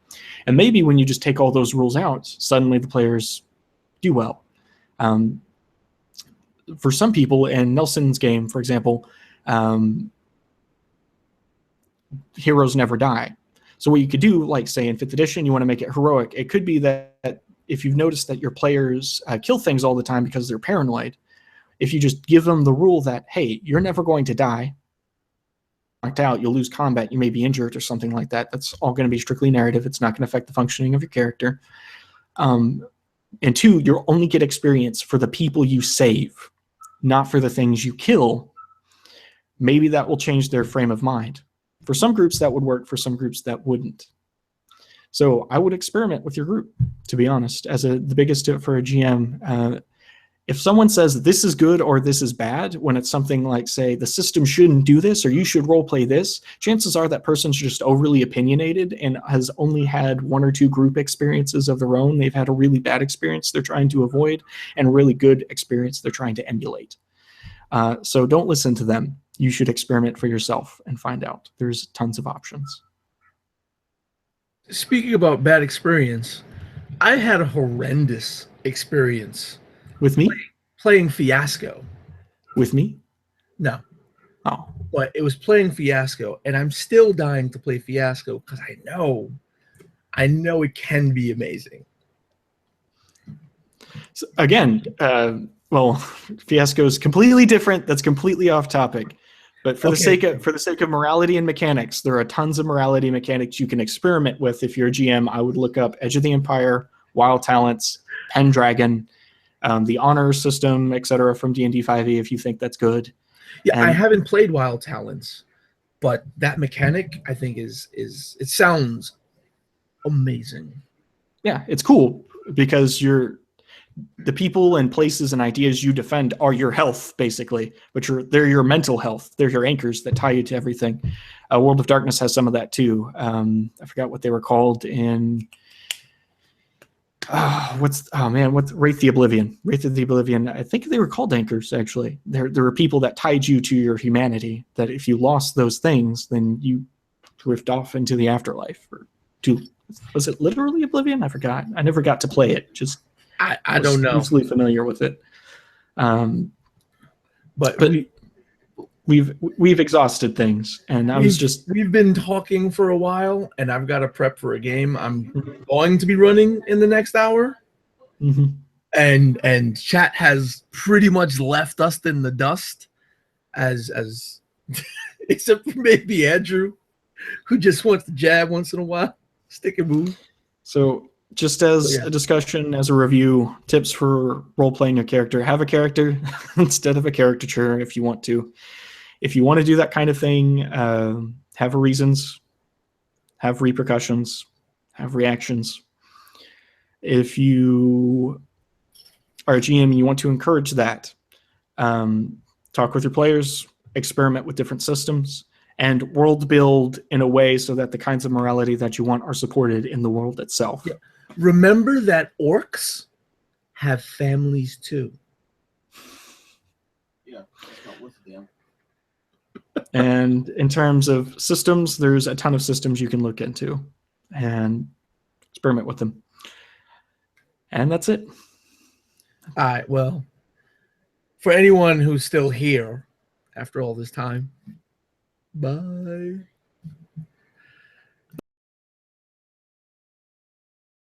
And maybe when you just take all those rules out, suddenly the players do well. For some people, in Nelson's game, for example, heroes never die. So what you could do, like, say, in 5th edition, you want to make it heroic. It could be that if you've noticed that your players kill things all the time because they're paranoid, if you just give them the rule that, hey, you're never going to die, knocked out, you'll lose combat, you may be injured or something like that. That's all going to be strictly narrative. It's not going to affect the functioning of your character. And 2, you'll only get experience for the people you save, not for the things you kill. Maybe that will change their frame of mind. For some groups that would work, for some groups that wouldn't. So I would experiment with your group, to be honest. The biggest tip for a GM, if someone says this is good or this is bad, when it's something like, say, the system shouldn't do this or you should role play this, chances are that person's just overly opinionated and has only had 1 or 2 group experiences of their own. They've had a really bad experience they're trying to avoid and a really good experience they're trying to emulate. So don't listen to them. You should experiment for yourself and find out. There's tons of options. Speaking about bad experience, I had a horrendous experience With me? playing Fiasco. With me? No, Oh. but it was playing Fiasco, and I'm still dying to play Fiasco because I know it can be amazing. So again, well, Fiasco is completely different. That's completely off topic. But for the sake of morality and mechanics, there are tons of morality mechanics you can experiment with. If you're a GM, I would look up Edge of the Empire, Wild Talents, Pendragon, the honor system, etc. from D&D 5e if you think that's good. Yeah, I haven't played Wild Talents, but that mechanic I think is it sounds amazing. Yeah, it's cool because the people and places and ideas you defend are your health, basically, but they're your mental health. They're your anchors that tie you to everything. World of Darkness has some of that too. I forgot what they were called in. What's Wraith the Oblivion? Wraith of the Oblivion. I think they were called anchors, actually. There were people that tied you to your humanity, that if you lost those things, then you drift off into the afterlife. Was it literally Oblivion? I forgot. I never got to play it. Just I don't know. Loosely familiar with it. But we've exhausted things, and we've been talking for a while, and I've got to prep for a game I'm going to be running in the next hour. Mm-hmm. And chat has pretty much left us in the dust, as except for maybe Andrew, who just wants to jab once in a while, stick and move. So just as a discussion, as a review, tips for role-playing your character: have a character instead of a caricature if you want to. If you want to do that kind of thing, have reasons, have repercussions, have reactions. If you are a GM and you want to encourage that, talk with your players, experiment with different systems, and world build in a way so that the kinds of morality that you want are supported in the world itself. Yeah. Remember that orcs have families too. Yeah, it's not with them. And in terms of systems, there's a ton of systems you can look into and experiment with them. And that's it. All right, well, for anyone who's still here after all this time, bye.